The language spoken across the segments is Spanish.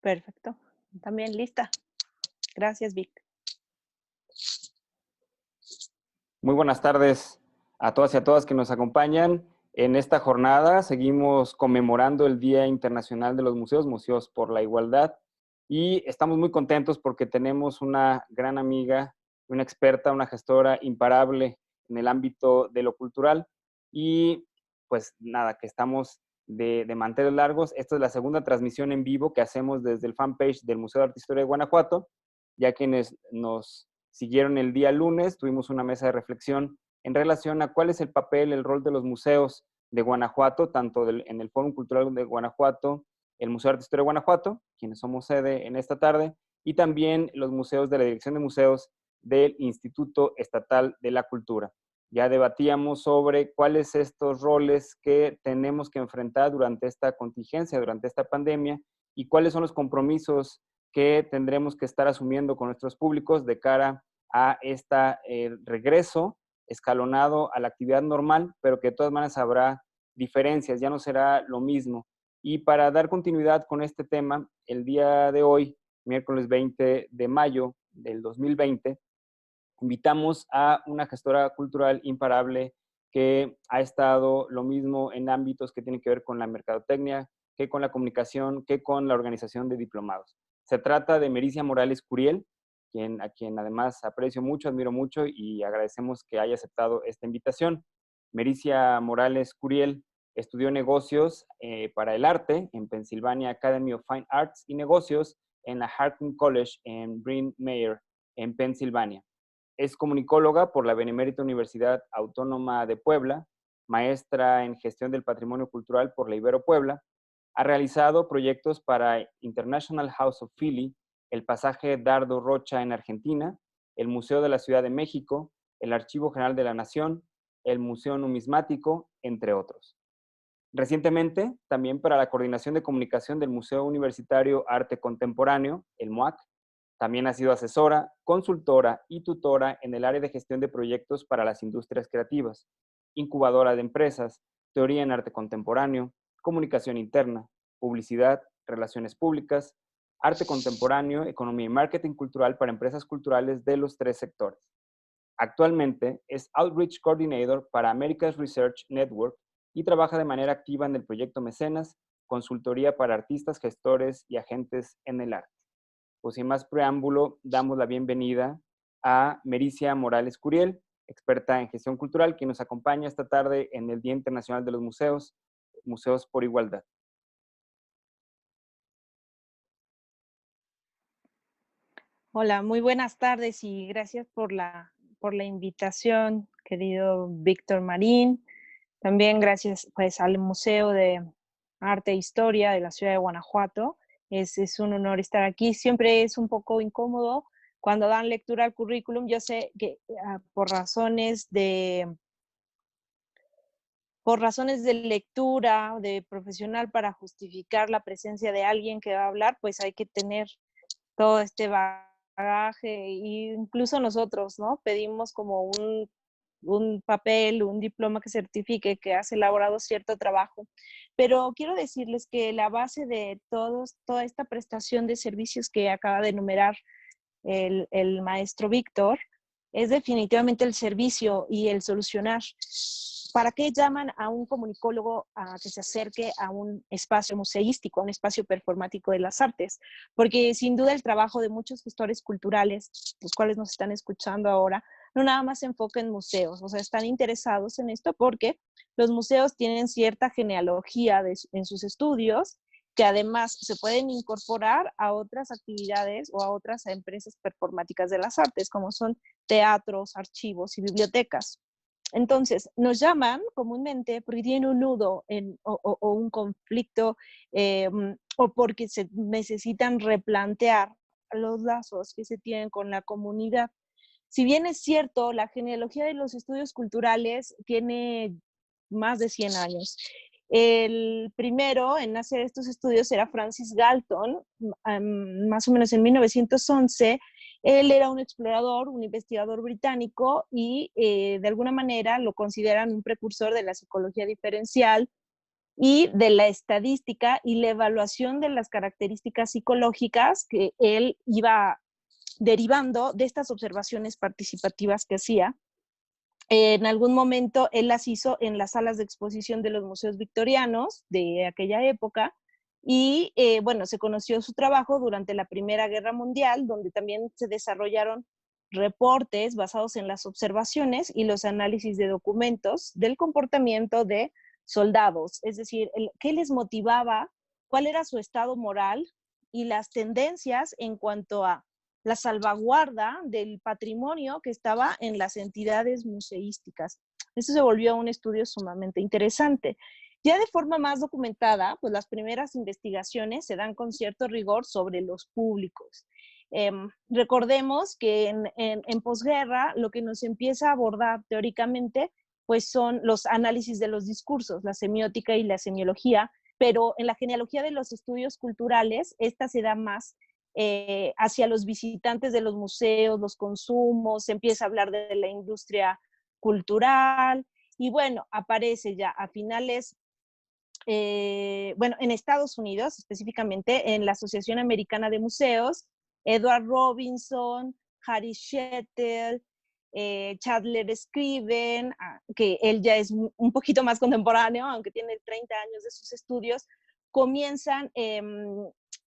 Perfecto. También lista. Gracias, Vic. Muy buenas tardes a todas y a todas que nos acompañan. En esta jornada seguimos conmemorando el Día Internacional de los Museos, Museos por la Igualdad, y estamos muy contentos porque tenemos una gran amiga, una experta, una gestora imparable en el ámbito de lo cultural y pues nada, que estamos de manteles largos. Esta es la segunda transmisión en vivo que hacemos desde el fanpage del Museo de Arte e Historia de Guanajuato. Ya quienes nos siguieron el día lunes, tuvimos una mesa de reflexión en relación a cuál es el papel, el rol de los museos de Guanajuato, tanto en el Fórum Cultural de Guanajuato, el Museo de Arte e Historia de Guanajuato, quienes somos sede en esta tarde, y también los museos de la Dirección de Museos del Instituto Estatal de la Cultura. Ya debatíamos sobre cuáles estos roles que tenemos que enfrentar durante esta contingencia, durante esta pandemia, y cuáles son los compromisos que tendremos que estar asumiendo con nuestros públicos de cara a este regreso escalonado a la actividad normal, pero que de todas maneras habrá diferencias, ya no será lo mismo. Y para dar continuidad con este tema, el día de hoy, miércoles 20 de mayo del 2020, invitamos a una gestora cultural imparable que ha estado lo mismo en ámbitos que tienen que ver con la mercadotecnia, que con la comunicación, que con la organización de diplomados. Se trata de Mericia Morales Curiel, a quien además aprecio mucho, admiro mucho y agradecemos que haya aceptado esta invitación. Mericia Morales Curiel estudió negocios para el arte en Pennsylvania Academy of Fine Arts y negocios en la Hartman College en Bryn Mawr, en Pensilvania. Es comunicóloga por la Benemérita Universidad Autónoma de Puebla, maestra en gestión del patrimonio cultural por la Ibero Puebla. Ha realizado proyectos para International House of Philly, el Pasaje Dardo Rocha en Argentina, el Museo de la Ciudad de México, el Archivo General de la Nación, el Museo Numismático, entre otros. Recientemente, también para la Coordinación de Comunicación del Museo Universitario Arte Contemporáneo, el MUAC, también ha sido asesora, consultora y tutora en el área de gestión de proyectos para las industrias creativas, incubadora de empresas, teoría en arte contemporáneo, comunicación interna, publicidad, relaciones públicas, arte contemporáneo, economía y marketing cultural para empresas culturales de los tres sectores. Actualmente es Outreach Coordinator para America's Research Network y trabaja de manera activa en el proyecto Mecenas, consultoría para artistas, gestores y agentes en el arte. Pues sin más preámbulo, damos la bienvenida a Mericia Morales Curiel, experta en gestión cultural, quien nos acompaña esta tarde en el Día Internacional de los Museos, Museos por Igualdad. Hola, muy buenas tardes y gracias por la invitación, querido Víctor Marín. También gracias pues al Museo de Arte e Historia de la ciudad de Guanajuato. Es un honor estar aquí. Siempre es un poco incómodo cuando dan lectura al currículum. Yo sé que por razones de lectura, de profesional, para justificar la presencia de alguien que va a hablar, pues hay que tener todo este bagaje, e incluso nosotros, ¿no? Pedimos como un papel, un diploma que certifique que has elaborado cierto trabajo. Pero quiero decirles que la base de toda esta prestación de servicios que acaba de enumerar el maestro Víctor es definitivamente el servicio y el solucionar. ¿Para qué llaman a un comunicólogo a que se acerque a un espacio museístico, a un espacio performático de las artes? Porque sin duda el trabajo de muchos gestores culturales, los cuales nos están escuchando ahora, no nada más se enfoca en museos, o sea, están interesados en esto porque los museos tienen cierta genealogía en sus estudios, que además se pueden incorporar a otras actividades o a otras empresas performáticas de las artes, como son teatros, archivos y bibliotecas. Entonces, nos llaman comúnmente porque tienen un nudo o un conflicto o porque se necesitan replantear los lazos que se tienen con la comunidad. Si bien es cierto, la genealogía de los estudios culturales tiene más de 100 años. El primero en hacer estos estudios era Francis Galton, más o menos en 1911. Él era un explorador, un investigador británico y de alguna manera lo consideran un precursor de la psicología diferencial y de la estadística y la evaluación de las características psicológicas que él iba derivando de estas observaciones participativas que hacía. En algún momento él las hizo en las salas de exposición de los museos victorianos de aquella época y bueno, se conoció su trabajo durante la Primera Guerra Mundial, donde también se desarrollaron reportes basados en las observaciones y los análisis de documentos del comportamiento de soldados, es decir, qué les motivaba, cuál era su estado moral y las tendencias en cuanto a la salvaguarda del patrimonio que estaba en las entidades museísticas. Eso se volvió un estudio sumamente interesante. Ya de forma más documentada, pues las primeras investigaciones se dan con cierto rigor sobre los públicos. Recordemos que en posguerra lo que nos empieza a abordar teóricamente pues son los análisis de los discursos, la semiótica y la semiología, pero en la genealogía de los estudios culturales, esta se da más hacia los visitantes de los museos, los consumos, se empieza a hablar de la industria cultural y bueno, aparece ya a finales, bueno, en Estados Unidos, específicamente en la Asociación Americana de Museos, Edward Robinson, Harry Shettle, Chandler Scriven, que él ya es un poquito más contemporáneo, aunque tiene 30 años de sus estudios, comienzan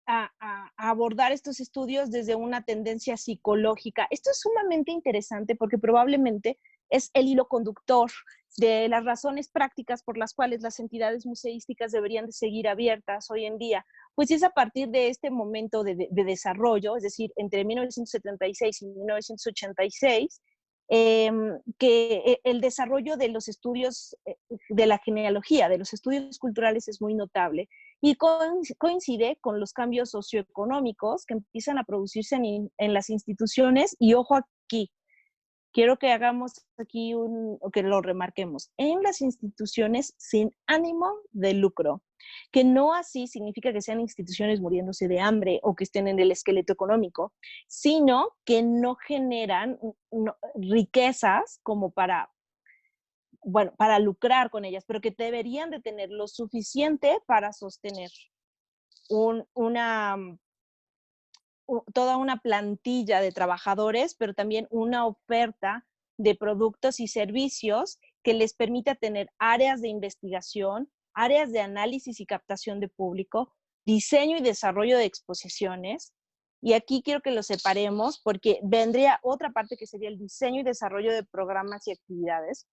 a abordar estos estudios desde una tendencia psicológica. Esto es sumamente interesante porque probablemente es el hilo conductor de las razones prácticas por las cuales las entidades museísticas deberían de seguir abiertas hoy en día. Pues es a partir de este momento de desarrollo, es decir, entre 1976 y 1986, que el desarrollo de los estudios de la genealogía, de los estudios culturales es muy notable y coincide con los cambios socioeconómicos que empiezan a producirse en las instituciones y ojo aquí, quiero que hagamos aquí que lo remarquemos, en las instituciones sin ánimo de lucro, que no así significa que sean instituciones muriéndose de hambre o que estén en el esqueleto económico, sino que no generan riquezas como para, bueno, para lucrar con ellas, pero que deberían de tener lo suficiente para sostener toda una plantilla de trabajadores, pero también una oferta de productos y servicios que les permita tener áreas de investigación, áreas de análisis y captación de público, diseño y desarrollo de exposiciones. Y aquí quiero que lo separemos porque vendría otra parte que sería el diseño y desarrollo de programas y actividades.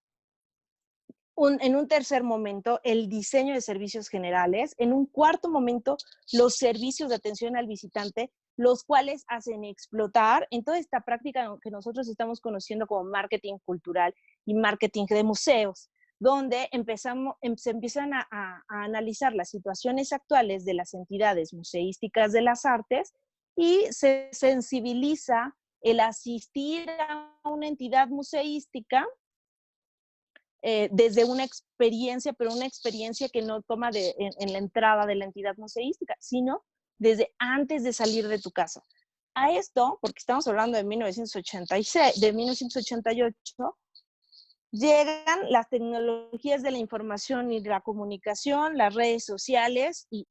En un tercer momento, el diseño de servicios generales. En un cuarto momento, los servicios de atención al visitante, los cuales hacen explotar en toda esta práctica que nosotros estamos conociendo como marketing cultural y marketing de museos, donde se empiezan a analizar las situaciones actuales de las entidades museísticas de las artes y se sensibiliza el asistir a una entidad museística desde una experiencia, pero una experiencia que no toma en la entrada de la entidad museística, sino desde antes de salir de tu casa. A esto, porque estamos hablando de 1986, de 1988, llegan las tecnologías de la información y de la comunicación, las redes sociales y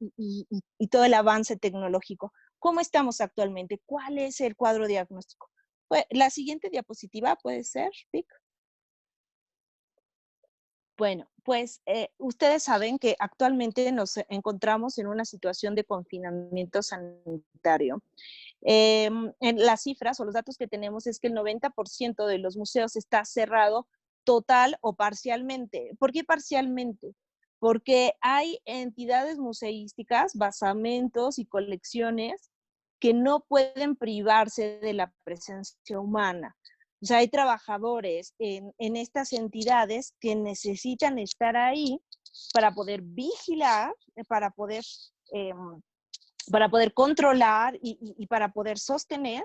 todo el avance tecnológico. ¿Cómo estamos actualmente? ¿Cuál es el cuadro diagnóstico? Pues, la siguiente diapositiva puede ser, Vic. Bueno, pues ustedes saben que actualmente nos encontramos en una situación de confinamiento sanitario. En las cifras o los datos que tenemos es que el 90% de los museos está cerrado total o parcialmente. ¿Por qué parcialmente? Porque hay entidades museísticas, basamentos y colecciones que no pueden privarse de la presencia humana. O sea, hay trabajadores en estas entidades que necesitan estar ahí para poder vigilar, para poder controlar y para poder sostener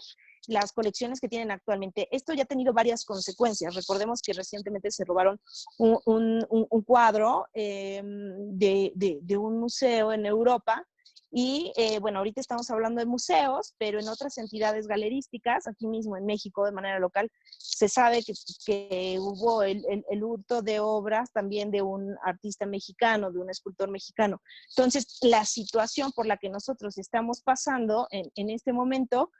las colecciones que tienen actualmente. Esto ya ha tenido varias consecuencias. Recordemos que recientemente se robaron un cuadro de un museo en Europa Y bueno, ahorita estamos hablando de museos, pero en otras entidades galerísticas, aquí mismo en México de manera local, se sabe que hubo el hurto de obras también de un artista mexicano, de un escultor mexicano. Entonces, la situación por la que nosotros estamos pasando en este momento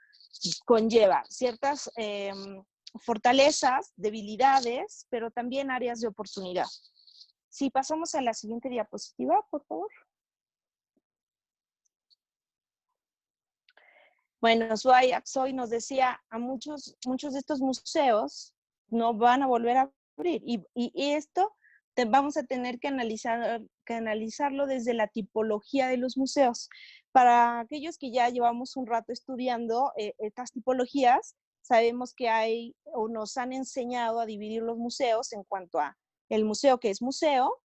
conlleva ciertas fortalezas, debilidades, pero también áreas de oportunidad. Si pasamos a la siguiente diapositiva, por favor. Bueno, Suay Aksoy nos decía, a muchos de estos museos no van a volver a abrir. Y esto vamos a tener que analizarlo desde la tipología de los museos. Para aquellos que ya llevamos un rato estudiando estas tipologías, sabemos que hay o nos han enseñado a dividir los museos en cuanto a el museo que es museo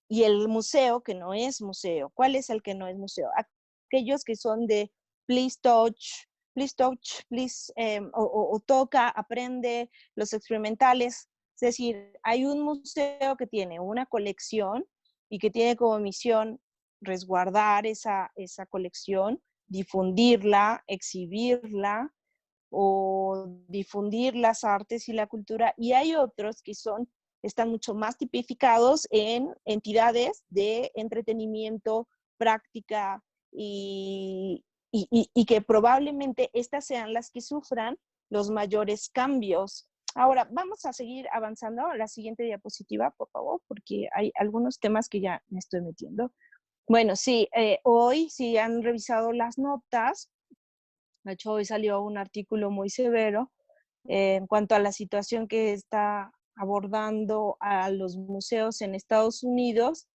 y el museo que no es museo. ¿Cuál es el que no es museo? Aquellos que son de please touch, o toca, aprende, los experimentales. Es decir, hay un museo que tiene una colección y que tiene como misión resguardar esa colección, difundirla, exhibirla o difundir las artes y la cultura. Y hay otros que están mucho más tipificados en entidades de entretenimiento, práctica y que probablemente estas sean las que sufran los mayores cambios. Ahora, vamos a seguir avanzando a la siguiente diapositiva, por favor, porque hay algunos temas que ya me estoy metiendo. Bueno, sí, hoy si han revisado las notas, de hecho hoy salió un artículo muy severo en cuanto a la situación que está abordando a los museos en Estados Unidos,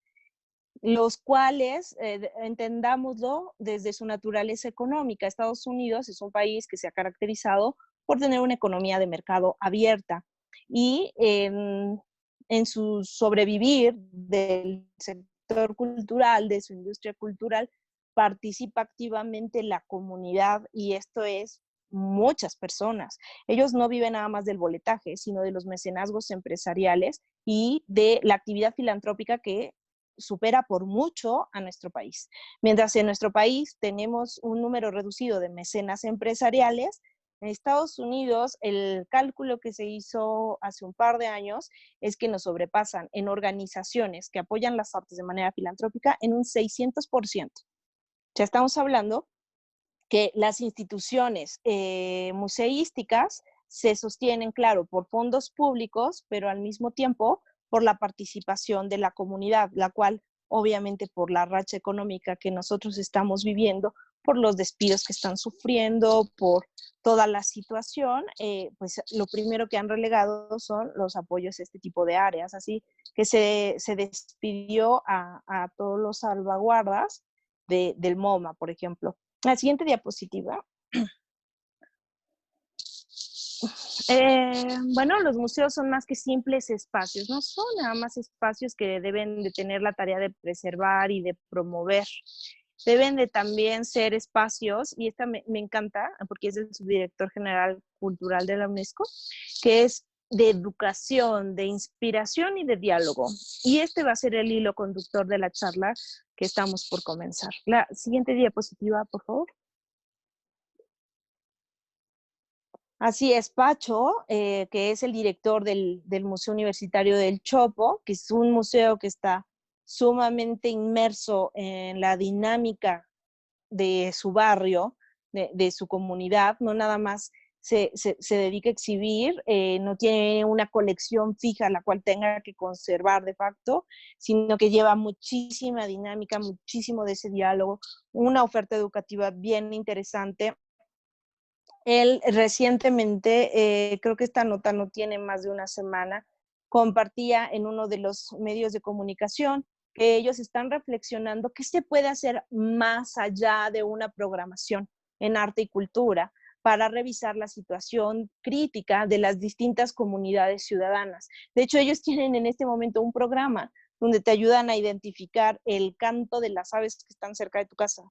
los cuales, entendámoslo desde su naturaleza económica. Estados Unidos es un país que se ha caracterizado por tener una economía de mercado abierta y en su sobrevivir del sector cultural, de su industria cultural, participa activamente la comunidad y esto es muchas personas. Ellos no viven nada más del boletaje, sino de los mecenazgos empresariales y de la actividad filantrópica que supera por mucho a nuestro país. Mientras en nuestro país tenemos un número reducido de mecenas empresariales, en Estados Unidos el cálculo que se hizo hace un par de años es que nos sobrepasan en organizaciones que apoyan las artes de manera filantrópica en un 600%. Ya estamos hablando que las instituciones museísticas se sostienen, claro, por fondos públicos, pero al mismo tiempo por la participación de la comunidad, la cual obviamente por la racha económica que nosotros estamos viviendo, por los despidos que están sufriendo, por toda la situación, pues lo primero que han relegado son los apoyos a este tipo de áreas. Así que se despidió a todos los salvaguardas del MoMA, por ejemplo. La siguiente diapositiva. Bueno, los museos son más que simples espacios, no son nada más espacios que deben de tener la tarea de preservar y de promover. Deben de también ser espacios, y esta me encanta, porque es el subdirector general cultural de la UNESCO, que es de educación, de inspiración y de diálogo. Y este va a ser el hilo conductor de la charla que estamos por comenzar. La siguiente diapositiva, por favor. Así es, Pacho, que es el director del Museo Universitario del Chopo, que es un museo que está sumamente inmerso en la dinámica de su barrio, de su comunidad, no nada más se dedica a exhibir, no tiene una colección fija la cual tenga que conservar de facto, sino que lleva muchísima dinámica, muchísimo de ese diálogo, una oferta educativa bien interesante. Él recientemente, creo que esta nota no tiene más de una semana, compartía en uno de los medios de comunicación que ellos están reflexionando qué se puede hacer más allá de una programación en arte y cultura para revisar la situación crítica de las distintas comunidades ciudadanas. De hecho, ellos tienen en este momento un programa donde te ayudan a identificar el canto de las aves que están cerca de tu casa.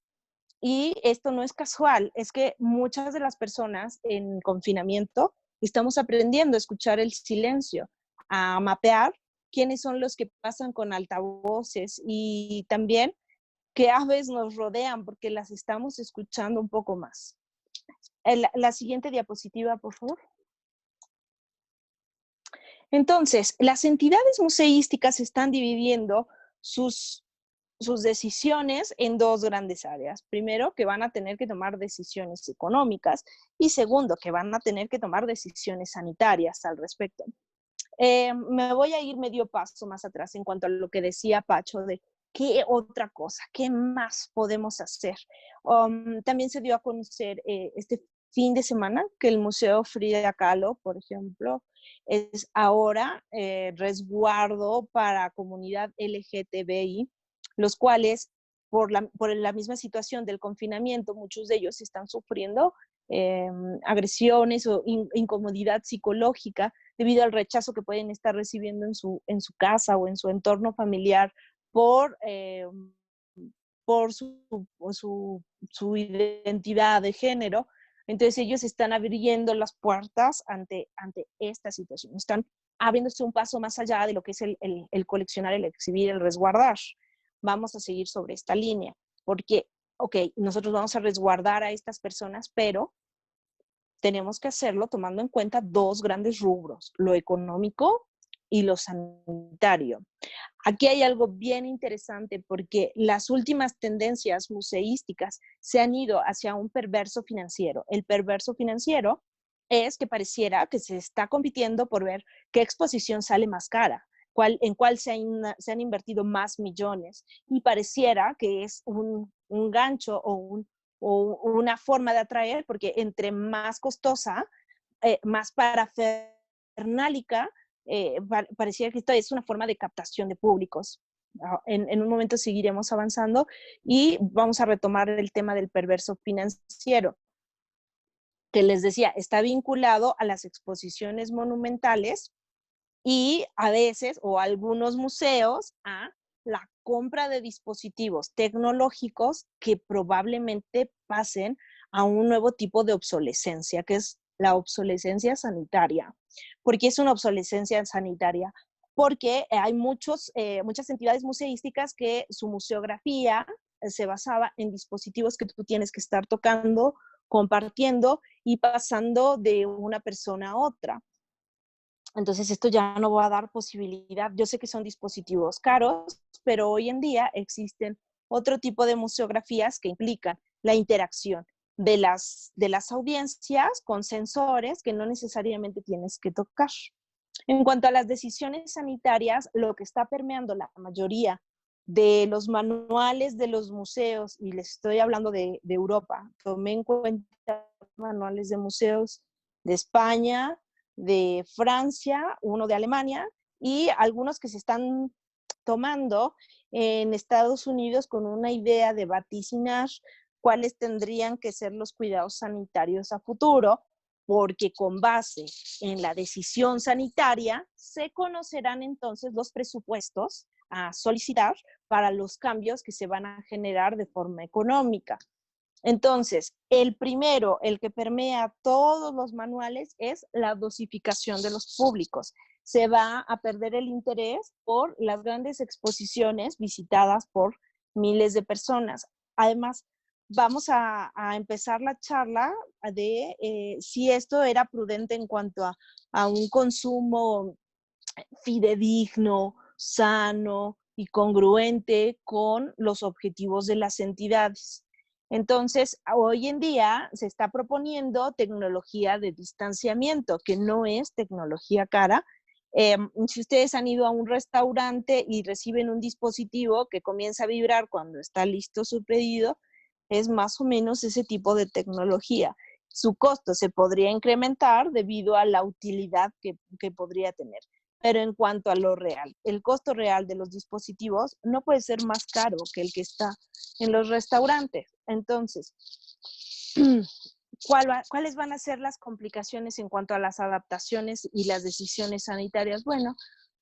Y esto no es casual, es que muchas de las personas en confinamiento estamos aprendiendo a escuchar el silencio, a mapear quiénes son los que pasan con altavoces y también qué aves nos rodean, porque las estamos escuchando un poco más. La siguiente diapositiva, por favor. Entonces, las entidades museísticas están dividiendo sus decisiones en dos grandes áreas. Primero, que van a tener que tomar decisiones económicas y segundo, que van a tener que tomar decisiones sanitarias al respecto. Me voy a ir medio paso más atrás en cuanto a lo que decía Pacho de qué otra cosa, qué más podemos hacer. También se dio a conocer este fin de semana que el Museo Frida Kahlo, por ejemplo, es ahora resguardo para comunidad LGTBI, los cuales por la misma situación del confinamiento, muchos de ellos están sufriendo agresiones o incomodidad psicológica debido al rechazo que pueden estar recibiendo en su casa o en su entorno familiar por su identidad de género. Entonces ellos están abriendo las puertas ante esta situación. Están abriéndose un paso más allá de lo que es el coleccionar, el exhibir, el resguardar. Vamos a seguir sobre esta línea, porque, ok, nosotros vamos a resguardar a estas personas, pero tenemos que hacerlo tomando en cuenta dos grandes rubros, lo económico y lo sanitario. Aquí hay algo bien interesante porque las últimas tendencias museísticas se han ido hacia un perverso financiero. El perverso financiero es que pareciera que se está compitiendo por ver qué exposición sale más cara, en cuál se han invertido más millones, y pareciera que es un gancho o una forma de atraer, porque entre más costosa, más parafernálica, parecía que esto es una forma de captación de públicos. En un momento seguiremos avanzando y vamos a retomar el tema del perverso financiero, que les decía, está vinculado a las exposiciones monumentales y a veces, o algunos museos, a la compra de dispositivos tecnológicos que probablemente pasen a un nuevo tipo de obsolescencia, que es la obsolescencia sanitaria. ¿Por qué es una obsolescencia sanitaria? Porque hay muchas entidades museísticas que su museografía se basaba en dispositivos que tú tienes que estar tocando, compartiendo y pasando de una persona a otra. Entonces esto ya no va a dar posibilidad. Yo sé que son dispositivos caros, pero hoy en día existen otro tipo de museografías que implican la interacción de las audiencias con sensores que no necesariamente tienes que tocar. En cuanto a las decisiones sanitarias, lo que está permeando la mayoría de los manuales de los museos, y les estoy hablando de Europa, tomé en cuenta manuales de museos de España, de Francia, uno de Alemania, y algunos que se están tomando en Estados Unidos con una idea de vaticinar cuáles tendrían que ser los cuidados sanitarios a futuro, porque con base en la decisión sanitaria se conocerán entonces los presupuestos a solicitar para los cambios que se van a generar de forma económica. Entonces, el primero, el que permea todos los manuales, es la dosificación de los públicos. Se va a perder el interés por las grandes exposiciones visitadas por miles de personas. Además, vamos a empezar la charla de si esto era prudente en cuanto a un consumo fidedigno, sano y congruente con los objetivos de las entidades. Entonces, hoy en día se está proponiendo tecnología de distanciamiento, que no es tecnología cara. Si ustedes han ido a un restaurante y reciben un dispositivo que comienza a vibrar cuando está listo su pedido, es más o menos ese tipo de tecnología. Su costo se podría incrementar debido a la utilidad que podría tener. Pero en cuanto a lo real, el costo real de los dispositivos no puede ser más caro que el que está en los restaurantes. Entonces, ¿cuáles van a ser las complicaciones en cuanto a las adaptaciones y las decisiones sanitarias? Bueno,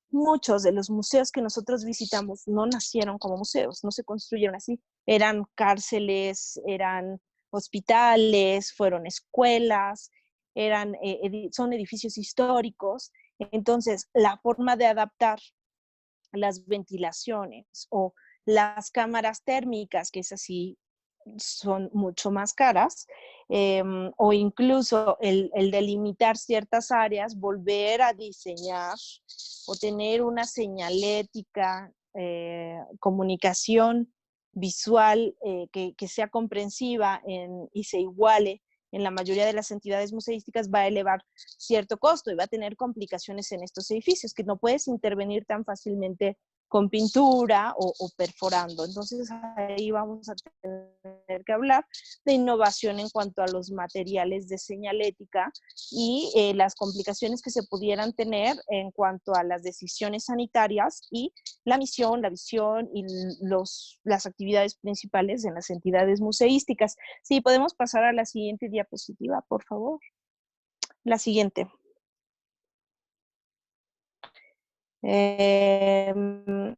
muchos de los museos que nosotros visitamos no nacieron como museos, no se construyeron así. Eran cárceles, eran hospitales, fueron escuelas, son edificios históricos. Entonces, la forma de adaptar las ventilaciones o las cámaras térmicas, que es así, son mucho más caras, o incluso el delimitar ciertas áreas, volver a diseñar o tener una señalética, comunicación visual que sea comprensiva y se iguale en la mayoría de las entidades museísticas, va a elevar cierto costo y va a tener complicaciones en estos edificios, que no puedes intervenir tan fácilmente con pintura o perforando. Entonces ahí vamos a tener que hablar de innovación en cuanto a los materiales de señalética y las complicaciones que se pudieran tener en cuanto a las decisiones sanitarias y la misión, la visión y las actividades principales en las entidades museísticas. Sí, podemos pasar a la siguiente diapositiva, por favor. La siguiente. En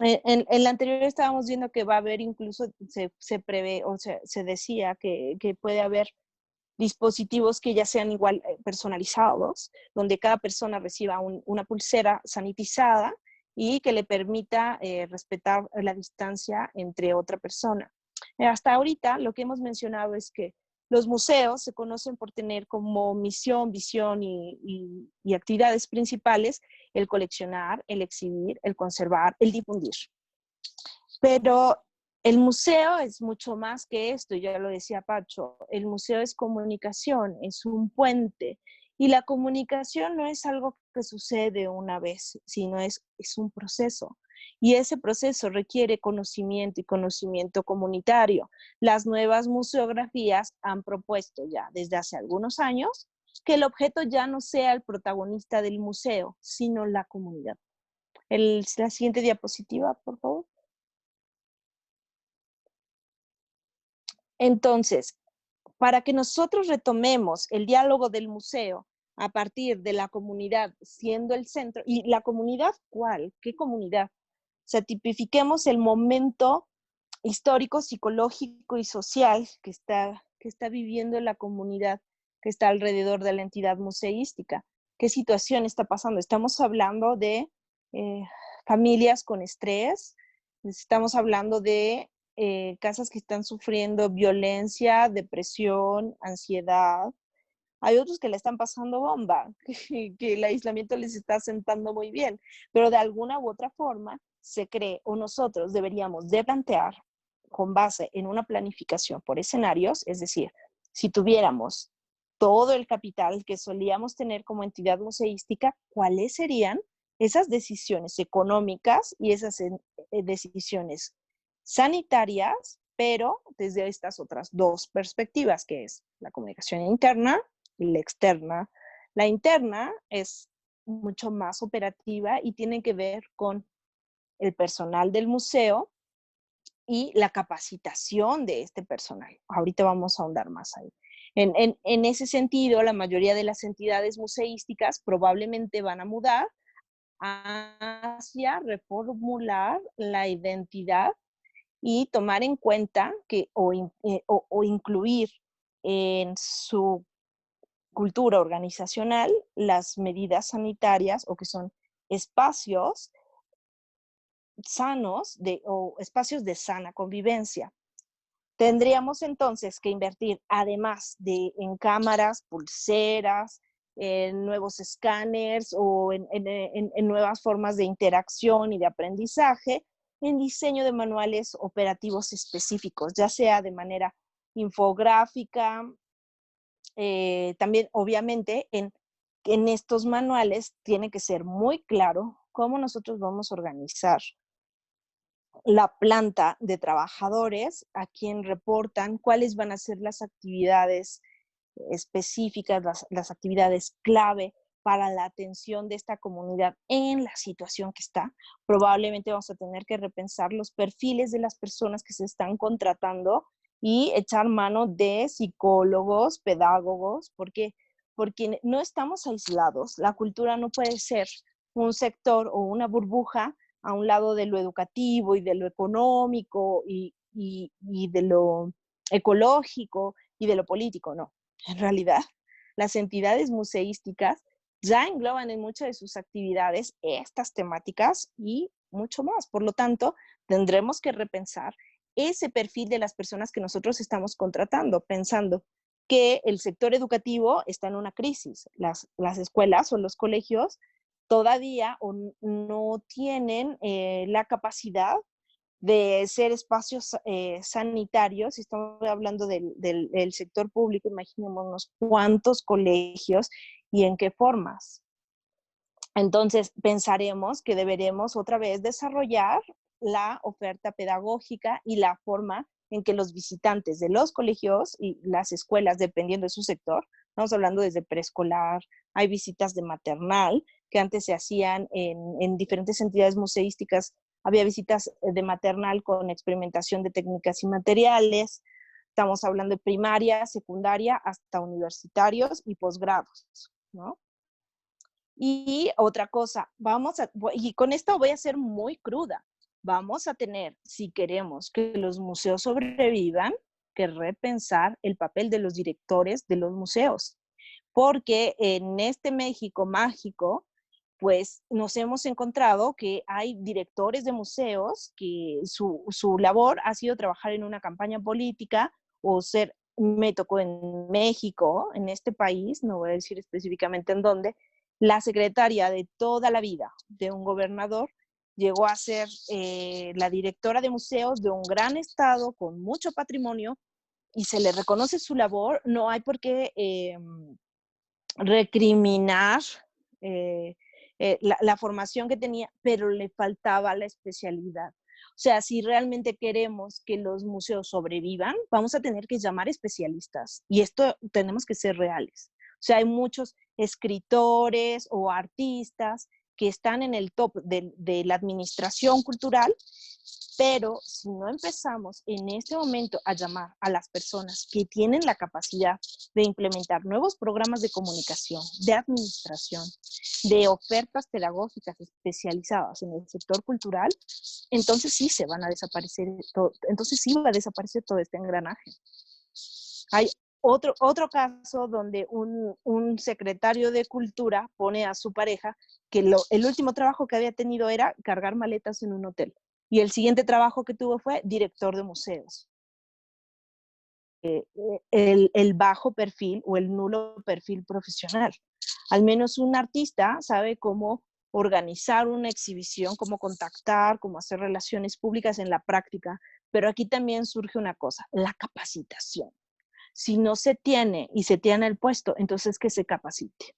la anterior estábamos viendo que va a haber incluso, se prevé o se decía que puede haber dispositivos que ya sean igual personalizados, donde cada persona reciba una pulsera sanitizada y que le permita respetar la distancia entre otra persona. Hasta ahorita lo que hemos mencionado es que los museos se conocen por tener como misión, visión y actividades principales el coleccionar, el exhibir, el conservar, el difundir. Pero el museo es mucho más que esto, ya lo decía Pacho, el museo es comunicación, es un puente. Y la comunicación no es algo que sucede una vez, sino es un proceso. Y ese proceso requiere conocimiento y conocimiento comunitario. Las nuevas museografías han propuesto ya desde hace algunos años que el objeto ya no sea el protagonista del museo, sino la comunidad. La siguiente diapositiva, por favor. Entonces, para que nosotros retomemos el diálogo del museo a partir de la comunidad siendo el centro, ¿y la comunidad cuál? ¿Qué comunidad? O sea, tipifiquemos el momento histórico, psicológico y social que está viviendo la comunidad que está alrededor de la entidad museística. ¿Qué situación está pasando? Estamos hablando de eh, familias con estrés, estamos hablando de casas que están sufriendo violencia, depresión, ansiedad. Hay otros que le están pasando bomba, que el aislamiento les está sentando muy bien, pero de alguna u otra forma se cree o nosotros deberíamos de plantear con base en una planificación por escenarios, es decir, si tuviéramos todo el capital que solíamos tener como entidad museística, ¿cuáles serían esas decisiones económicas y esas decisiones sanitarias, pero desde estas otras dos perspectivas, que es la comunicación interna y la externa? La interna es mucho más operativa y tiene que ver con el personal del museo y la capacitación de este personal. Ahorita vamos a ahondar más ahí. En ese sentido, la mayoría de las entidades museísticas probablemente van a mudar hacia reformular la identidad y tomar en cuenta que, o incluir en su cultura organizacional las medidas sanitarias o que son espacios sanos o espacios de sana convivencia. Tendríamos entonces que invertir, además de en cámaras, pulseras, en nuevos escáneres o en nuevas formas de interacción y de aprendizaje, en diseño de manuales operativos específicos, ya sea de manera infográfica, también obviamente en estos manuales tiene que ser muy claro cómo nosotros vamos a organizar la planta de trabajadores, a quien reportan, cuáles van a ser las actividades específicas, las actividades clave para la atención de esta comunidad en la situación que está. Probablemente vamos a tener que repensar los perfiles de las personas que se están contratando y echar mano de psicólogos, pedagogos, porque no estamos aislados. La cultura no puede ser un sector o una burbuja a un lado de lo educativo y de lo económico y de lo ecológico y de lo político, no. En realidad, las entidades museísticas ya engloban en muchas de sus actividades estas temáticas y mucho más. Por lo tanto, tendremos que repensar ese perfil de las personas que nosotros estamos contratando, pensando que el sector educativo está en una crisis. Las escuelas o los colegios todavía no tienen la capacidad de ser espacios sanitarios. Si estamos hablando del sector público, imaginémonos cuántos colegios y en qué formas. Entonces, pensaremos que deberemos otra vez desarrollar la oferta pedagógica y la forma en que los visitantes de los colegios y las escuelas, dependiendo de su sector, estamos hablando desde preescolar, hay visitas de maternal, que antes se hacían en diferentes entidades museísticas, había visitas de maternal con experimentación de técnicas y materiales, estamos hablando de primaria, secundaria, hasta universitarios y posgrados, ¿no? Y otra cosa, y con esto voy a ser muy cruda, vamos a tener, si queremos que los museos sobrevivan, que repensar el papel de los directores de los museos, porque en este México mágico, pues nos hemos encontrado que hay directores de museos que su labor ha sido trabajar en una campaña política o me tocó en México, en este país, no voy a decir específicamente en dónde, la secretaria de toda la vida de un gobernador llegó a ser la directora de museos de un gran estado con mucho patrimonio y se le reconoce su labor, no hay por qué recriminar la formación que tenía, pero le faltaba la especialidad. O sea, si realmente queremos que los museos sobrevivan, vamos a tener que llamar especialistas. Y esto tenemos que ser reales. O sea, hay muchos escritores o artistas que están en el top de la administración cultural, pero si no empezamos en este momento a llamar a las personas que tienen la capacidad de implementar nuevos programas de comunicación, de administración, de ofertas pedagógicas especializadas en el sector cultural, entonces sí se van a desaparecer entonces sí va a desaparecer todo este engranaje. Hay otro caso donde un secretario de cultura pone a su pareja que el último trabajo que había tenido era cargar maletas en un hotel. Y el siguiente trabajo que tuvo fue director de museos. El bajo perfil o el nulo perfil profesional. Al menos un artista sabe cómo organizar una exhibición, cómo contactar, cómo hacer relaciones públicas en la práctica. Pero aquí también surge una cosa, la capacitación. Si no se tiene y se tiene el puesto, entonces que se capacite.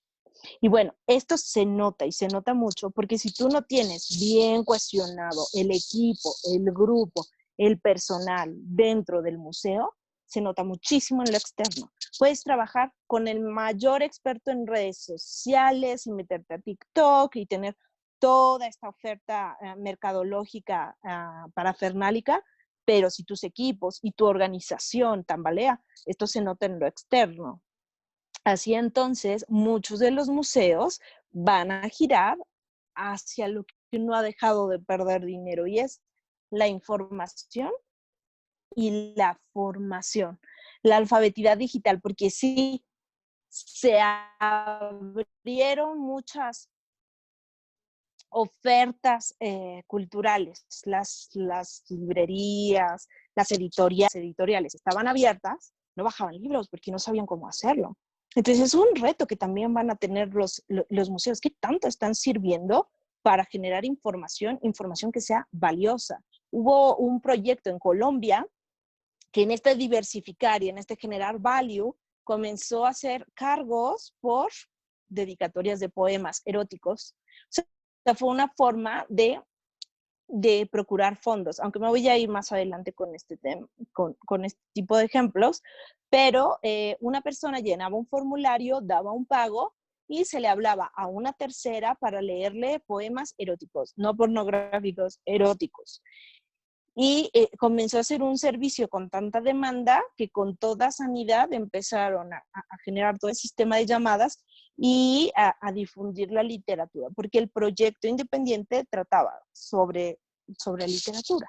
Y bueno, esto se nota y se nota mucho porque si tú no tienes bien cuestionado el equipo, el grupo, el personal dentro del museo, se nota muchísimo en lo externo. Puedes trabajar con el mayor experto en redes sociales y meterte a TikTok y tener toda esta oferta mercadológica parafernálica, pero si tus equipos y tu organización tambalea, esto se nota en lo externo. Así entonces, muchos de los museos van a girar hacia lo que no ha dejado de perder dinero y es la información y la formación, la alfabetidad digital, porque sí se abrieron muchas ofertas culturales, las librerías, las editoriales estaban abiertas, no bajaban libros porque no sabían cómo hacerlo. Entonces es un reto que también van a tener los museos. ¿Qué tanto están sirviendo para generar información que sea valiosa? Hubo un proyecto en Colombia que en este diversificar y en este generar value comenzó a hacer cargos por dedicatorias de poemas eróticos. O sea, fue una forma de procurar fondos, aunque me voy a ir más adelante con este tema, con este tipo de ejemplos, pero una persona llenaba un formulario, daba un pago y se le hablaba a una tercera para leerle poemas eróticos, no pornográficos, eróticos. Y comenzó a ser un servicio con tanta demanda que con toda sanidad empezaron a generar todo el sistema de llamadas y a difundir la literatura, porque el proyecto independiente trataba sobre literatura.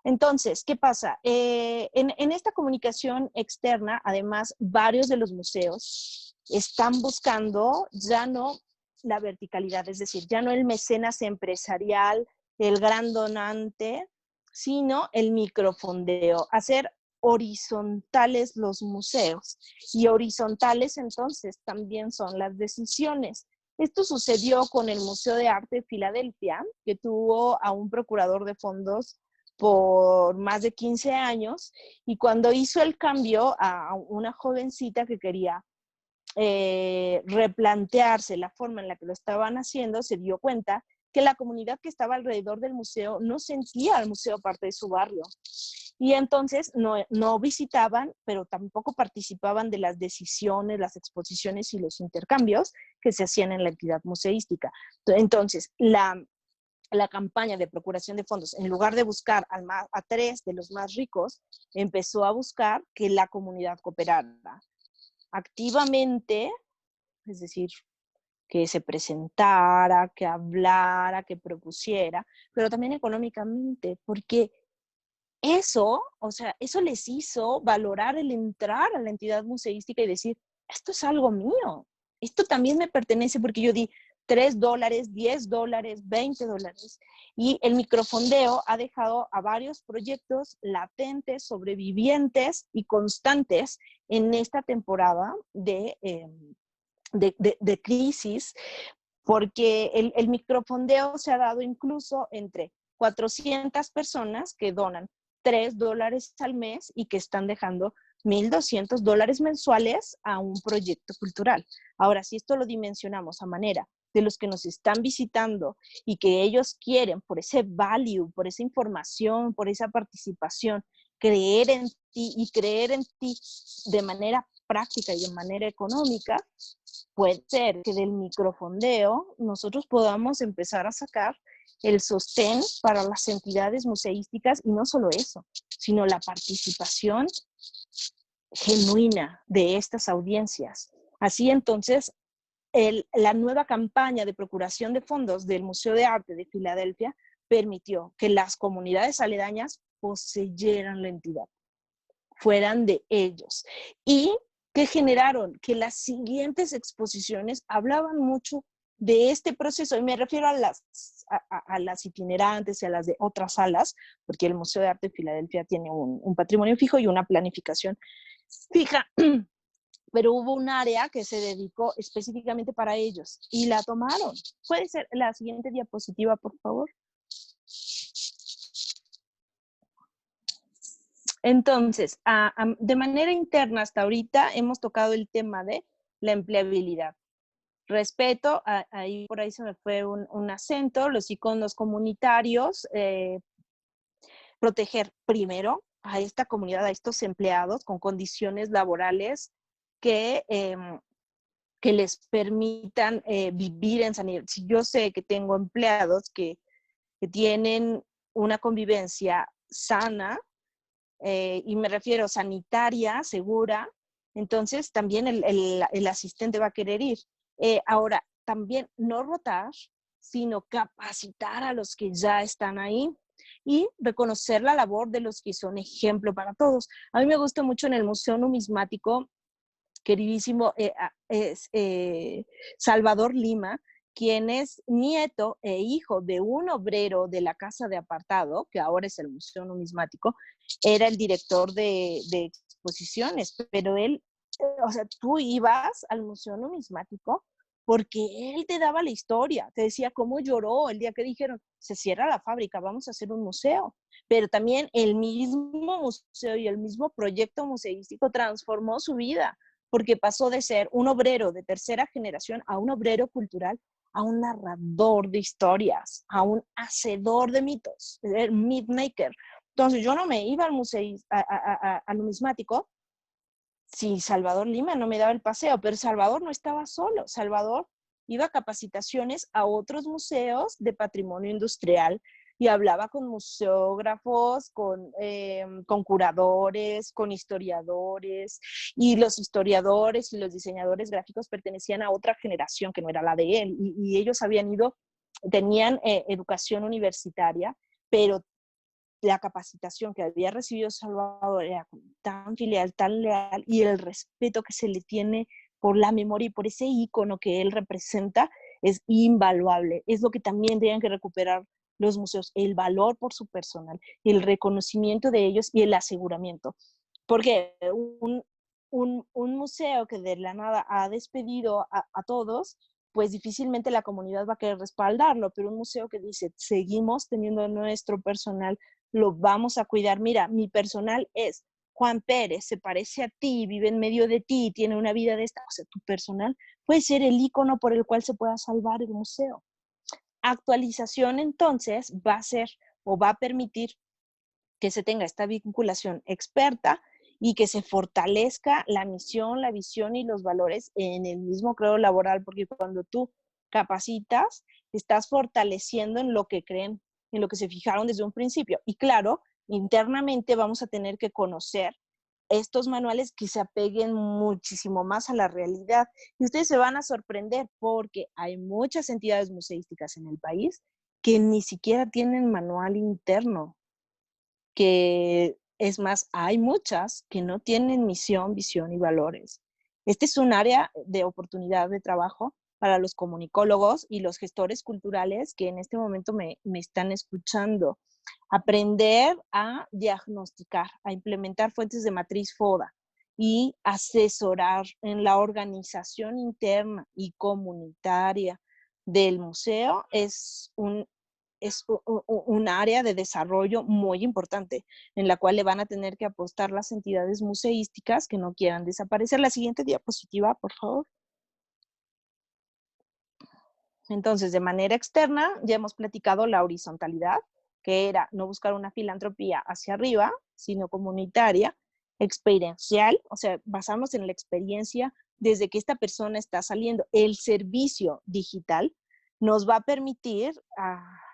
Entonces, ¿qué pasa? En esta comunicación externa, además, varios de los museos están buscando ya no la verticalidad, es decir, ya no el mecenas empresarial, el gran donante, sino el microfondeo, hacer horizontales los museos. Y horizontales entonces también son las decisiones. Esto sucedió con el Museo de Arte de Filadelfia, que tuvo a un procurador de fondos por más de 15 años, y cuando hizo el cambio a una jovencita que quería replantearse la forma en la que lo estaban haciendo, se dio cuenta que la comunidad que estaba alrededor del museo no sentía al museo parte de su barrio. Y entonces no visitaban, pero tampoco participaban de las decisiones, las exposiciones y los intercambios que se hacían en la entidad museística. Entonces, la campaña de procuración de fondos, en lugar de buscar a 3 de los más ricos, empezó a buscar que la comunidad cooperara activamente, es decir, que se presentara, que hablara, que propusiera, pero también económicamente, porque eso, o sea, eso les hizo valorar el entrar a la entidad museística y decir, esto es algo mío, esto también me pertenece porque yo di $3, $10, $20. Y el microfondeo ha dejado a varios proyectos latentes, sobrevivientes y constantes en esta temporada de crisis, porque el microfondeo se ha dado incluso entre 400 personas que donan $3 al mes y que están dejando $1,200 mensuales a un proyecto cultural. Ahora, si esto lo dimensionamos a manera de los que nos están visitando y que ellos quieren, por ese value, por esa información, por esa participación, creer en ti y creer en ti de manera práctica y de manera económica, puede ser que del microfondeo nosotros podamos empezar a sacar el sostén para las entidades museísticas, y no solo eso, sino la participación genuina de estas audiencias. Así entonces, la nueva campaña de procuración de fondos del Museo de Arte de Filadelfia permitió que las comunidades aledañas poseyeran la entidad, fueran de ellos, y que generaron que las siguientes exposiciones hablaban mucho de este proceso, y me refiero a las itinerantes y a las de otras salas, porque el Museo de Arte de Filadelfia tiene un patrimonio fijo y una planificación fija, pero hubo un área que se dedicó específicamente para ellos y la tomaron. ¿Puede ser la siguiente diapositiva, por favor? Entonces, de manera interna hasta ahorita hemos tocado el tema de la empleabilidad. Respeto, ahí por ahí se me fue un acento, los iconos comunitarios, proteger primero a esta comunidad, a estos empleados con condiciones laborales que les permitan vivir en sanidad. Si yo sé que tengo empleados que tienen una convivencia sana, y me refiero sanitaria, segura, entonces también el asistente va a querer ir. Ahora, también no rotar, sino capacitar a los que ya están ahí y reconocer la labor de los que son ejemplo para todos. A mí me gusta mucho en el Museo Numismático, queridísimo Salvador Lima, quien es nieto e hijo de un obrero de la Casa de Apartado, que ahora es el Museo Numismático, era el director de exposiciones, pero él, o sea, tú ibas al Museo Numismático porque él te daba la historia, te decía cómo lloró el día que dijeron, se cierra la fábrica, vamos a hacer un museo. Pero también el mismo museo y el mismo proyecto museístico transformó su vida, porque pasó de ser un obrero de tercera generación a un obrero cultural, a un narrador de historias, a un hacedor de mitos, el myth maker. Entonces yo no me iba al museo, al numismático, si Salvador Lima no me daba el paseo, pero Salvador no estaba solo. Salvador iba a capacitaciones a otros museos de patrimonio industrial y hablaba con museógrafos, con curadores, con historiadores, y los historiadores y los diseñadores gráficos pertenecían a otra generación que no era la de él, y ellos habían ido, tenían educación universitaria, pero la capacitación que había recibido Salvador era tan filial, tan leal, y el respeto que se le tiene por la memoria y por ese ícono que él representa es invaluable. Es lo que también tienen que recuperar los museos, el valor por su personal, el reconocimiento de ellos y el aseguramiento. Porque un museo que de la nada ha despedido a todos, pues difícilmente la comunidad va a querer respaldarlo, pero un museo que dice, seguimos teniendo nuestro personal, lo vamos a cuidar. Mira, mi personal es Juan Pérez, se parece a ti, vive en medio de ti, tiene una vida de esta, o sea, tu personal puede ser el icono por el cual se pueda salvar el museo. Actualización entonces va a ser o va a permitir que se tenga esta vinculación experta y que se fortalezca la misión, la visión y los valores en el mismo credo laboral, porque cuando tú capacitas, estás fortaleciendo en lo que creen, en lo que se fijaron desde un principio. Y claro, internamente vamos a tener que conocer estos manuales que se apeguen muchísimo más a la realidad. Y ustedes se van a sorprender porque hay muchas entidades museísticas en el país que ni siquiera tienen manual interno, que es más, hay muchas que no tienen misión, visión y valores. Este es un área de oportunidad de trabajo para los comunicólogos y los gestores culturales que en este momento me están escuchando. Aprender a diagnosticar, a implementar fuentes de matriz FODA y asesorar en la organización interna y comunitaria del museo es un área de desarrollo muy importante en la cual le van a tener que apostar las entidades museísticas que no quieran desaparecer. La siguiente diapositiva, por favor. Entonces, de manera externa, ya hemos platicado la horizontalidad, que era no buscar una filantropía hacia arriba, sino comunitaria, experiencial, o sea, basarnos en la experiencia desde que esta persona está saliendo. El servicio digital nos va a permitir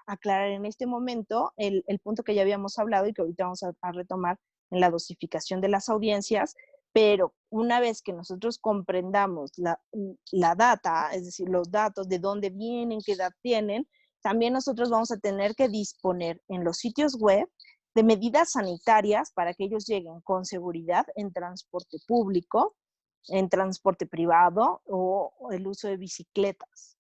aclarar en este momento el punto que ya habíamos hablado y que ahorita vamos a retomar en la dosificación de las audiencias, pero una vez que nosotros comprendamos la data, es decir, los datos, de dónde vienen, qué edad tienen, también nosotros vamos a tener que disponer en los sitios web de medidas sanitarias para que ellos lleguen con seguridad en transporte público, en transporte privado o el uso de bicicletas.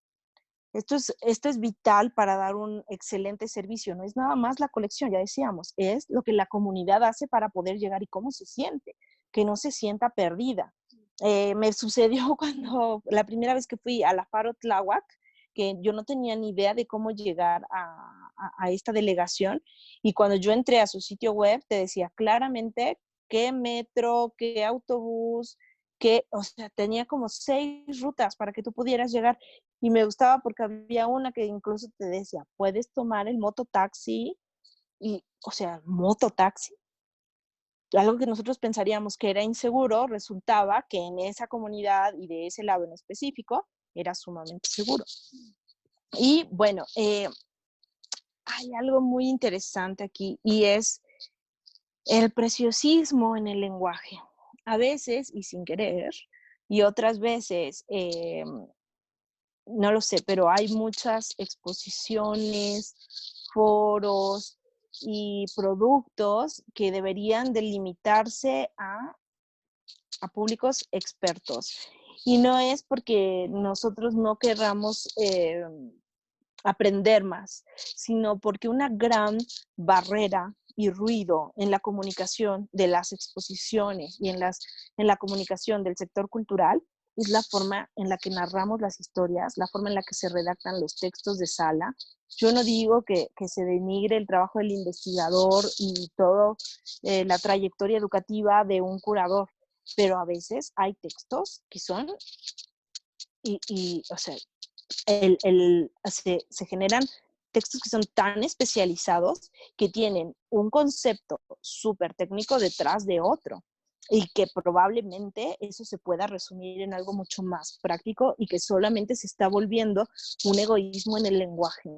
Esto es vital para dar un excelente servicio. No es nada más la colección, ya decíamos, es lo que la comunidad hace para poder llegar y cómo se siente, que no se sienta perdida. Me sucedió cuando la primera vez que fui a la Faro Tláhuac, que yo no tenía ni idea de cómo llegar a esta delegación, y cuando yo entré a su sitio web te decía claramente qué metro, qué autobús, o sea, tenía como 6 rutas para que tú pudieras llegar. Y me gustaba porque había una que incluso te decía, puedes tomar el mototaxi, y, o sea, mototaxi. Algo que nosotros pensaríamos que era inseguro, resultaba que en esa comunidad y de ese lado en específico era sumamente seguro. Y bueno, hay algo muy interesante aquí y es el preciosismo en el lenguaje. A veces, y sin querer, y otras veces, no lo sé, pero hay muchas exposiciones, foros y productos que deberían delimitarse a públicos expertos. Y no es porque nosotros no querramos aprender más, sino porque una gran barrera y ruido en la comunicación de las exposiciones y en la comunicación del sector cultural es la forma en la que narramos las historias, la forma en la que se redactan los textos de sala. Yo no digo que se denigre el trabajo del investigador y toda la trayectoria educativa de un curador, pero a veces hay textos que son, o sea, se generan textos que son tan especializados que tienen un concepto súper técnico detrás de otro y que probablemente eso se pueda resumir en algo mucho más práctico y que solamente se está volviendo un egoísmo en el lenguaje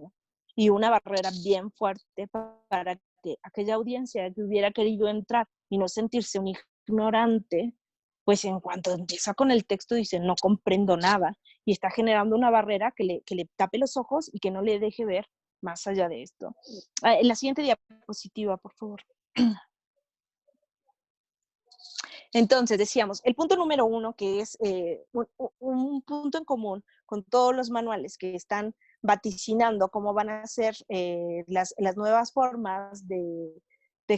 y una barrera bien fuerte para que aquella audiencia que hubiera querido entrar y no sentirse un ignorante, pues en cuanto empieza con el texto dice no comprendo nada y está generando una barrera que le tape los ojos y que no le deje ver más allá de esto. En la siguiente diapositiva, por favor. Entonces, decíamos, el punto número 1, que es un punto en común con todos los manuales que están vaticinando cómo van a ser las nuevas formas de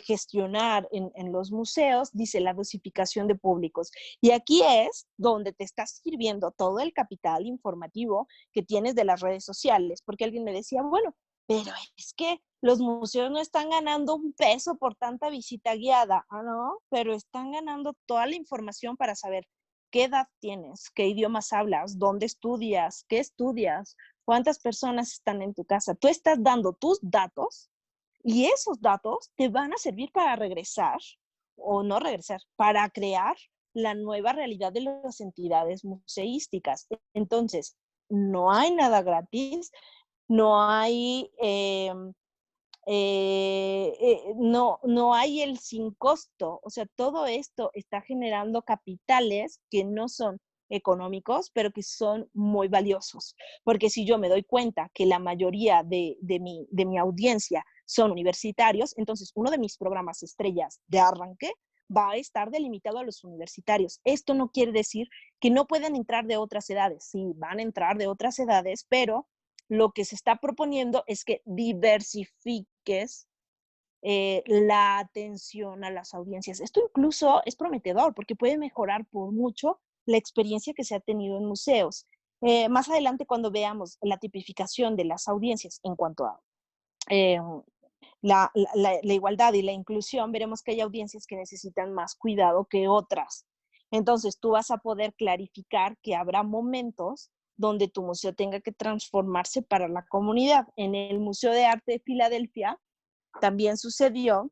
gestionar en los museos, dice la dosificación de públicos. Y aquí es donde te está sirviendo todo el capital informativo que tienes de las redes sociales, porque alguien me decía, bueno, pero es que los museos no están ganando un peso por tanta visita guiada, ¿no? Pero están ganando toda la información para saber qué edad tienes, qué idiomas hablas, dónde estudias, qué estudias, cuántas personas están en tu casa. Tú estás dando tus datos y esos datos te van a servir para regresar o no regresar, para crear la nueva realidad de las entidades museísticas. Entonces, no hay nada gratis, no hay, no hay el sin costo. O sea, todo esto está generando capitales que no son económicos, pero que son muy valiosos. Porque si yo me doy cuenta que la mayoría de mi audiencia son universitarios, entonces uno de mis programas estrellas de arranque va a estar delimitado a los universitarios. Esto no quiere decir que no puedan entrar de otras edades. Sí, van a entrar de otras edades, pero lo que se está proponiendo es que diversifiques la atención a las audiencias. Esto incluso es prometedor porque puede mejorar por mucho la experiencia que se ha tenido en museos. Más adelante, cuando veamos la tipificación de las audiencias en cuanto a eh, la igualdad y la inclusión, veremos que hay audiencias que necesitan más cuidado que otras. Entonces, tú vas a poder clarificar que habrá momentos donde tu museo tenga que transformarse para la comunidad. En el Museo de Arte de Filadelfia también sucedió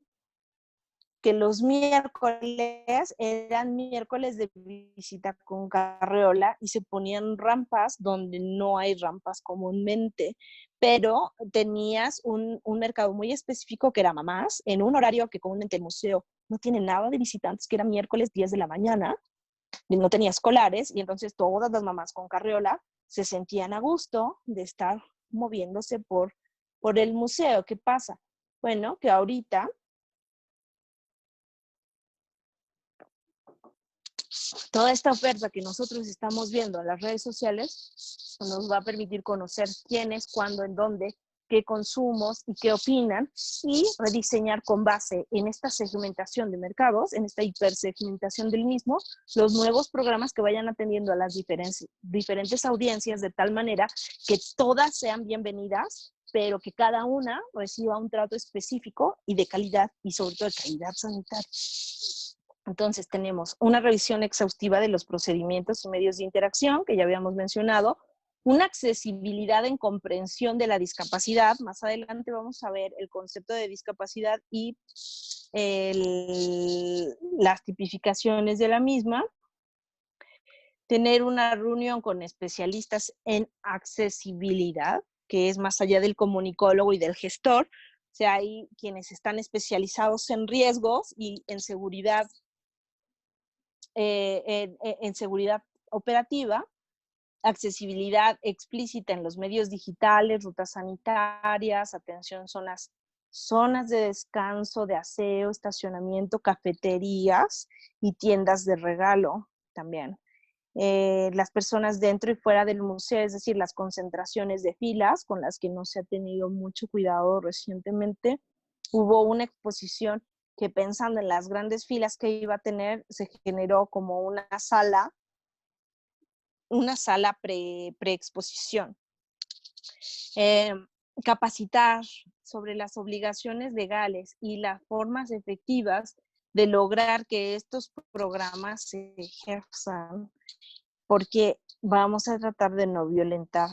que los miércoles eran miércoles de visita con carreola y se ponían rampas donde no hay rampas comúnmente, pero tenías un mercado muy específico que era mamás, en un horario que comúnmente el museo no tiene nada de visitantes, que era miércoles 10 de la mañana, no tenía escolares, y entonces todas las mamás con carriola se sentían a gusto de estar moviéndose por el museo. ¿Qué pasa? Bueno, que ahorita toda esta oferta que nosotros estamos viendo en las redes sociales nos va a permitir conocer quiénes, cuándo, en dónde, qué consumos y qué opinan, y rediseñar con base en esta segmentación de mercados, en esta hipersegmentación del mismo, los nuevos programas que vayan atendiendo a las diferentes audiencias de tal manera que todas sean bienvenidas, pero que cada una reciba un trato específico y de calidad, y sobre todo de calidad sanitaria. Entonces tenemos una revisión exhaustiva de los procedimientos y medios de interacción, que ya habíamos mencionado, una accesibilidad en comprensión de la discapacidad. Más adelante vamos a ver el concepto de discapacidad y las tipificaciones de la misma. Tener una reunión con especialistas en accesibilidad, que es más allá del comunicólogo y del gestor. O sea, hay quienes están especializados en riesgos y en seguridad en seguridad operativa, accesibilidad explícita en los medios digitales, rutas sanitarias, atención, zonas de descanso, de aseo, estacionamiento, cafeterías y tiendas de regalo también. Las personas dentro y fuera del museo, es decir, las concentraciones de filas con las que no se ha tenido mucho cuidado recientemente. Hubo una exposición que, pensando en las grandes filas que iba a tener, se generó como una sala pre-exposición. Capacitar sobre las obligaciones legales y las formas efectivas de lograr que estos programas se ejerzan, porque vamos a tratar de no violentar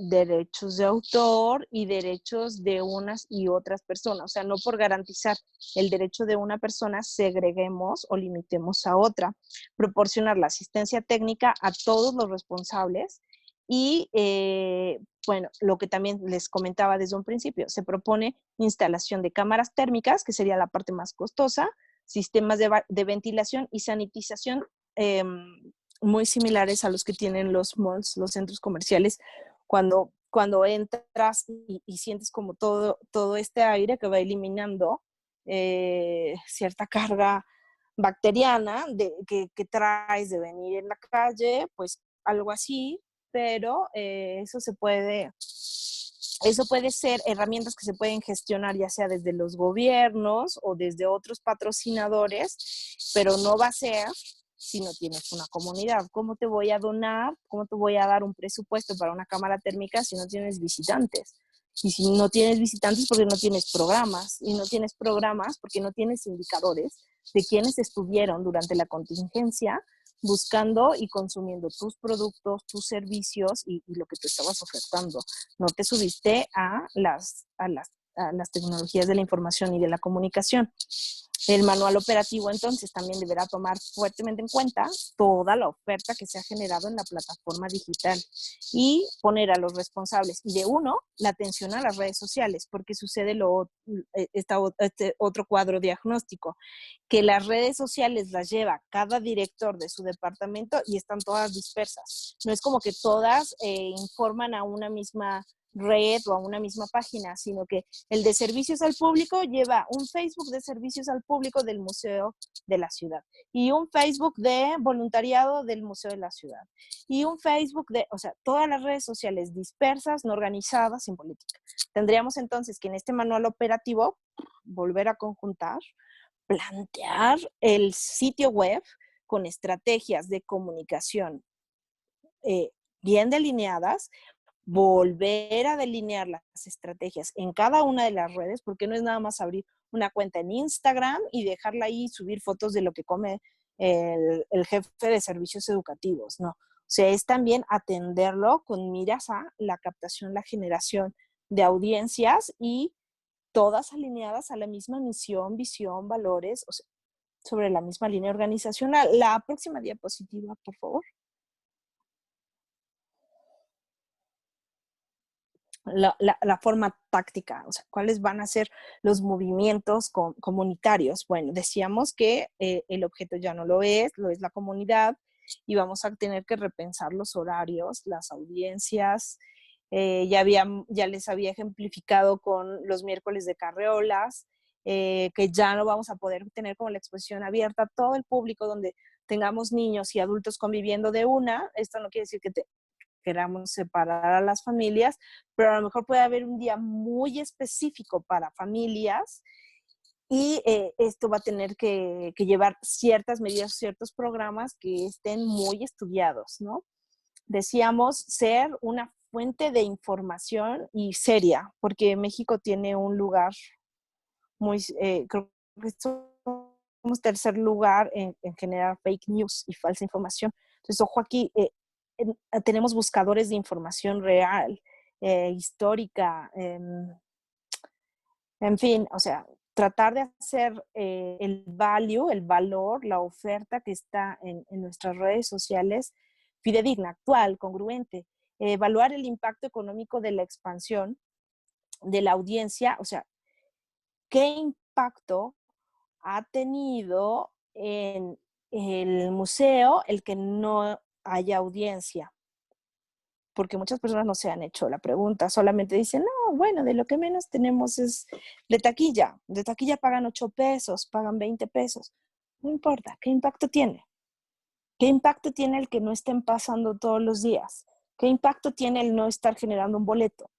derechos de autor y derechos de unas y otras personas. O sea, no por garantizar el derecho de una persona segreguemos o limitemos a otra. Proporcionar la asistencia técnica a todos los responsables y, bueno, lo que también les comentaba desde un principio, se propone instalación de cámaras térmicas, que sería la parte más costosa, sistemas de ventilación y sanitización muy similares a los que tienen los malls, los centros comerciales, cuando entras y sientes como todo este aire que va eliminando cierta carga bacteriana que traes de venir en la calle, pues algo así, pero eso se puede Eso puede ser herramientas que se pueden gestionar ya sea desde los gobiernos o desde otros patrocinadores, pero no va a ser si no tienes una comunidad. ¿Cómo te voy a donar? ¿Cómo te voy a dar un presupuesto para una cámara térmica si no tienes visitantes? Y si no tienes visitantes, porque no tienes programas. Y no tienes programas porque no tienes indicadores de quienes estuvieron durante la contingencia buscando y consumiendo tus productos, tus servicios y lo que tú estabas ofertando. No te subiste a las tecnologías de la información y de la comunicación. El manual operativo entonces también deberá tomar fuertemente en cuenta toda la oferta que se ha generado en la plataforma digital y poner a los responsables y de uno la atención a las redes sociales, porque sucede este otro cuadro diagnóstico, que las redes sociales las lleva cada director de su departamento y están todas dispersas. No es como que todas informan a una misma red o a una misma página, sino que el de servicios al público lleva un Facebook de servicios al público del Museo de la Ciudad y un Facebook de voluntariado del Museo de la Ciudad y un Facebook o sea, todas las redes sociales dispersas, no organizadas, sin política. Tendríamos entonces que en este manual operativo volver a conjuntar, plantear el sitio web con estrategias de comunicación bien delineadas, volver a delinear las estrategias en cada una de las redes, porque no es nada más abrir una cuenta en Instagram y dejarla ahí y subir fotos de lo que come el jefe de servicios educativos, no. O sea, es también atenderlo con miras a la captación, la generación de audiencias y todas alineadas a la misma misión, visión, valores, o sea, sobre la misma línea organizacional. La próxima diapositiva, por favor. La forma táctica, o sea, cuáles van a ser los movimientos comunitarios. Bueno, decíamos que el objeto ya no lo es la comunidad y vamos a tener que repensar los horarios, las audiencias. Ya les había ejemplificado con los miércoles de carreolas, que ya no vamos a poder tener como la exposición abierta a todo el público donde tengamos niños y adultos conviviendo de una. Esto no quiere decir que queramos separar a las familias, pero a lo mejor puede haber un día muy específico para familias y esto va a tener que llevar ciertas medidas, ciertos programas que estén muy estudiados, ¿no? Decíamos ser una fuente de información y seria, porque México tiene un lugar muy, creo que somos tercer lugar en generar fake news y falsa información. Entonces, ojo aquí, tenemos buscadores de información real, histórica, en fin, o sea, tratar de hacer el value, el valor, la oferta que está en nuestras redes sociales fidedigna, actual, congruente, evaluar el impacto económico de la expansión de la audiencia, o sea, qué impacto ha tenido en el museo el que no haya audiencia, porque muchas personas no se han hecho la pregunta, solamente dicen, no, bueno, de lo que menos tenemos es de taquilla pagan 8 pesos, pagan 20 pesos, no importa, ¿qué impacto tiene? ¿Qué impacto tiene el que no estén pasando todos los días? ¿Qué impacto tiene el no estar generando un boleto?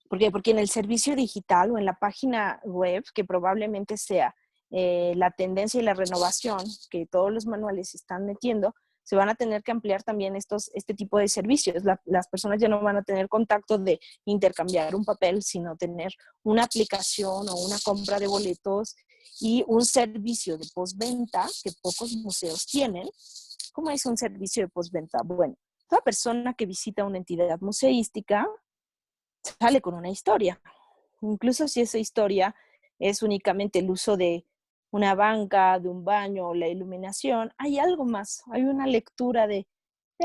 ¿Por qué? Porque en el servicio digital o en la página web, que probablemente sea la tendencia y la renovación que todos los manuales están metiendo, se van a tener que ampliar también este tipo de servicios. Las personas ya no van a tener contacto de intercambiar un papel, sino tener una aplicación o una compra de boletos y un servicio de postventa que pocos museos tienen. ¿Cómo es un servicio de postventa? Bueno, toda persona que visita una entidad museística sale con una historia. Incluso si esa historia es únicamente el uso de una banca, de un baño o la iluminación, hay algo más, hay una lectura del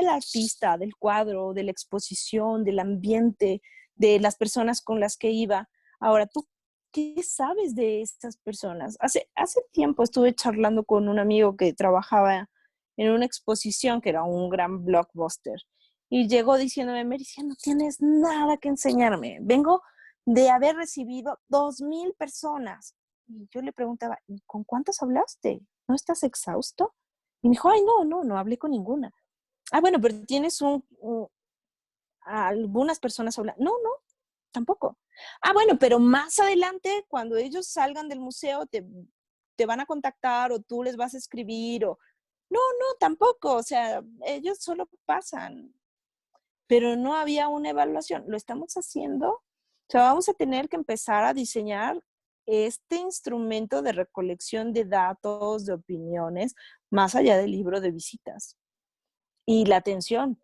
artista, del cuadro, de la exposición, del ambiente, de las personas con las que iba. Ahora, ¿tú qué sabes de estas personas? Hace tiempo estuve charlando con un amigo que trabajaba en una exposición que era un gran blockbuster y llegó diciéndome, Mericia, no tienes nada que enseñarme. Vengo de haber recibido 2,000 personas. Y yo le preguntaba, ¿y con cuántas hablaste? ¿No estás exhausto? Y me dijo, ay, no hablé con ninguna. Ah, bueno, pero tienes algunas personas hablando. No, tampoco. Ah, bueno, pero más adelante, cuando ellos salgan del museo, te van a contactar o tú les vas a escribir o... No, no, tampoco. O sea, ellos solo pasan, pero no había una evaluación. Lo estamos haciendo. O sea, vamos a tener que empezar a diseñar este instrumento de recolección de datos, de opiniones, más allá del libro de visitas. Y la atención.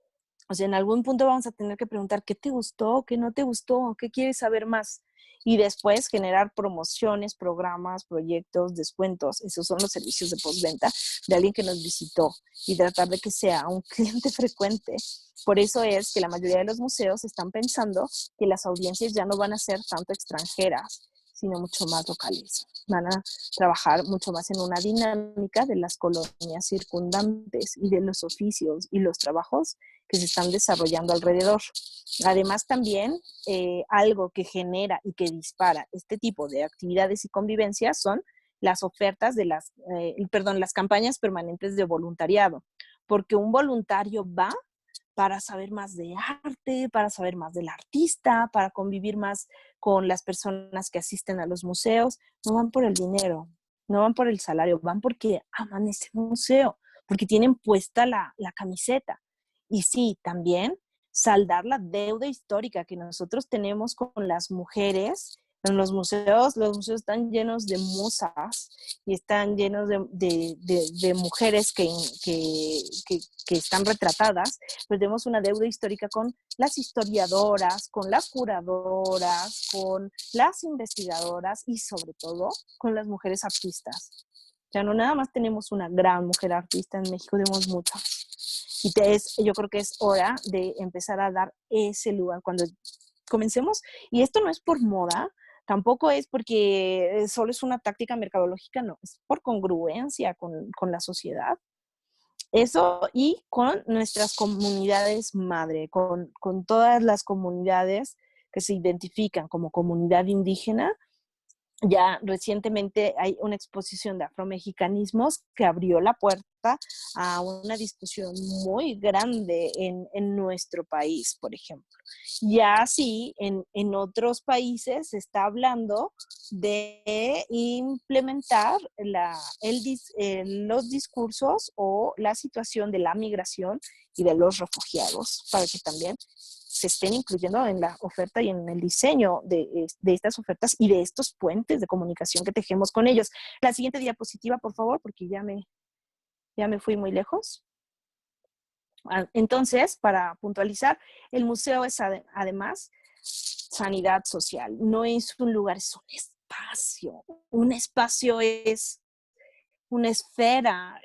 O sea, en algún punto vamos a tener que preguntar qué te gustó, qué no te gustó, qué quieres saber más. Y después generar promociones, programas, proyectos, descuentos. Esos son los servicios de postventa de alguien que nos visitó y tratar de que sea un cliente frecuente. Por eso es que la mayoría de los museos están pensando que las audiencias ya no van a ser tanto extranjeras, sino mucho más locales. Van a trabajar mucho más en una dinámica de las colonias circundantes y de los oficios y los trabajos que se están desarrollando alrededor. Además, también algo que genera y que dispara este tipo de actividades y convivencias son las ofertas de las campañas permanentes de voluntariado, porque un voluntario va para saber más de arte, para saber más del artista, para convivir más con las personas que asisten a los museos. No van por el dinero, no van por el salario, van porque aman ese museo, porque tienen puesta la camiseta. Y sí, también saldar la deuda histórica que nosotros tenemos con las mujeres. En los museos están llenos de musas y están llenos de mujeres que están retratadas, pero tenemos una deuda histórica con las historiadoras, con las curadoras, con las investigadoras y sobre todo con las mujeres artistas. Ya no nada más tenemos una gran mujer artista en México, tenemos muchas. Y yo creo que es hora de empezar a dar ese lugar cuando comencemos. Y esto no es por moda, tampoco es porque solo es una táctica mercadológica, no, es por congruencia con la sociedad. Eso y con nuestras comunidades madre, con todas las comunidades que se identifican como comunidad indígena. Ya recientemente hay una exposición de afromexicanismos que abrió la puerta a una discusión muy grande en nuestro país, por ejemplo. Ya así, en otros países se está hablando de implementar los discursos o la situación de la migración y de los refugiados para que también se estén incluyendo en la oferta y en el diseño de estas ofertas y de estos puentes de comunicación que tejemos con ellos. La siguiente diapositiva, por favor, porque ya me fui muy lejos. Entonces, para puntualizar, el museo es además sanidad social. No es un lugar, es un espacio. Un espacio es una esfera,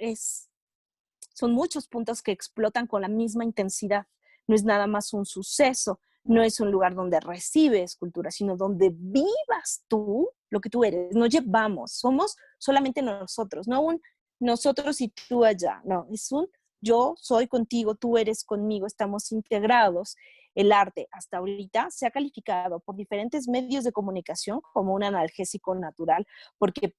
son muchos puntos que explotan con la misma intensidad. No es nada más un suceso, no es un lugar donde recibes cultura, sino donde vivas tú lo que tú eres. Nos llevamos, somos solamente nosotros, no un nosotros y tú allá, no, es un yo soy contigo, tú eres conmigo, estamos integrados. El arte hasta ahorita se ha calificado por diferentes medios de comunicación como un analgésico natural porque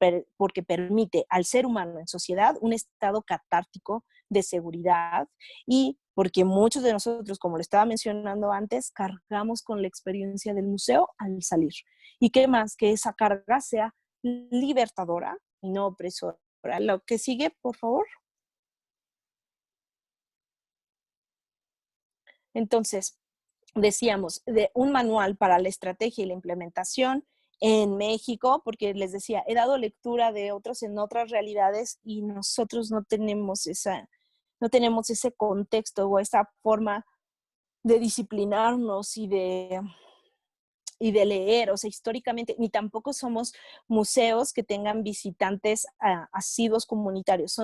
permite al ser humano en sociedad un estado catártico de seguridad y porque muchos de nosotros, como lo estaba mencionando antes, cargamos con la experiencia del museo al salir. Y qué más que esa carga sea libertadora y no opresora. Lo que sigue, por favor. Entonces, decíamos, de un manual para la estrategia y la implementación en México, porque les decía, he dado lectura de otros en otras realidades y nosotros no tenemos ese contexto o esa forma de disciplinarnos y de leer, o sea, históricamente, ni tampoco somos museos que tengan visitantes asiduos comunitarios.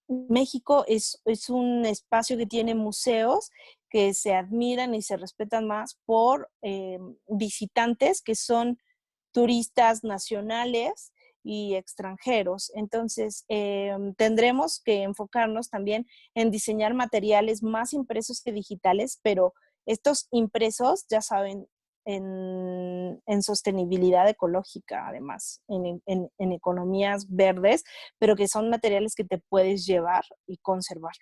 México es un espacio que tiene museos que se admiran y se respetan más por visitantes que son turistas nacionales y extranjeros. Entonces, tendremos que enfocarnos también en diseñar materiales más impresos que digitales, pero estos impresos, ya saben, en sostenibilidad ecológica, además, en economías verdes, pero que son materiales que te puedes llevar y conservar,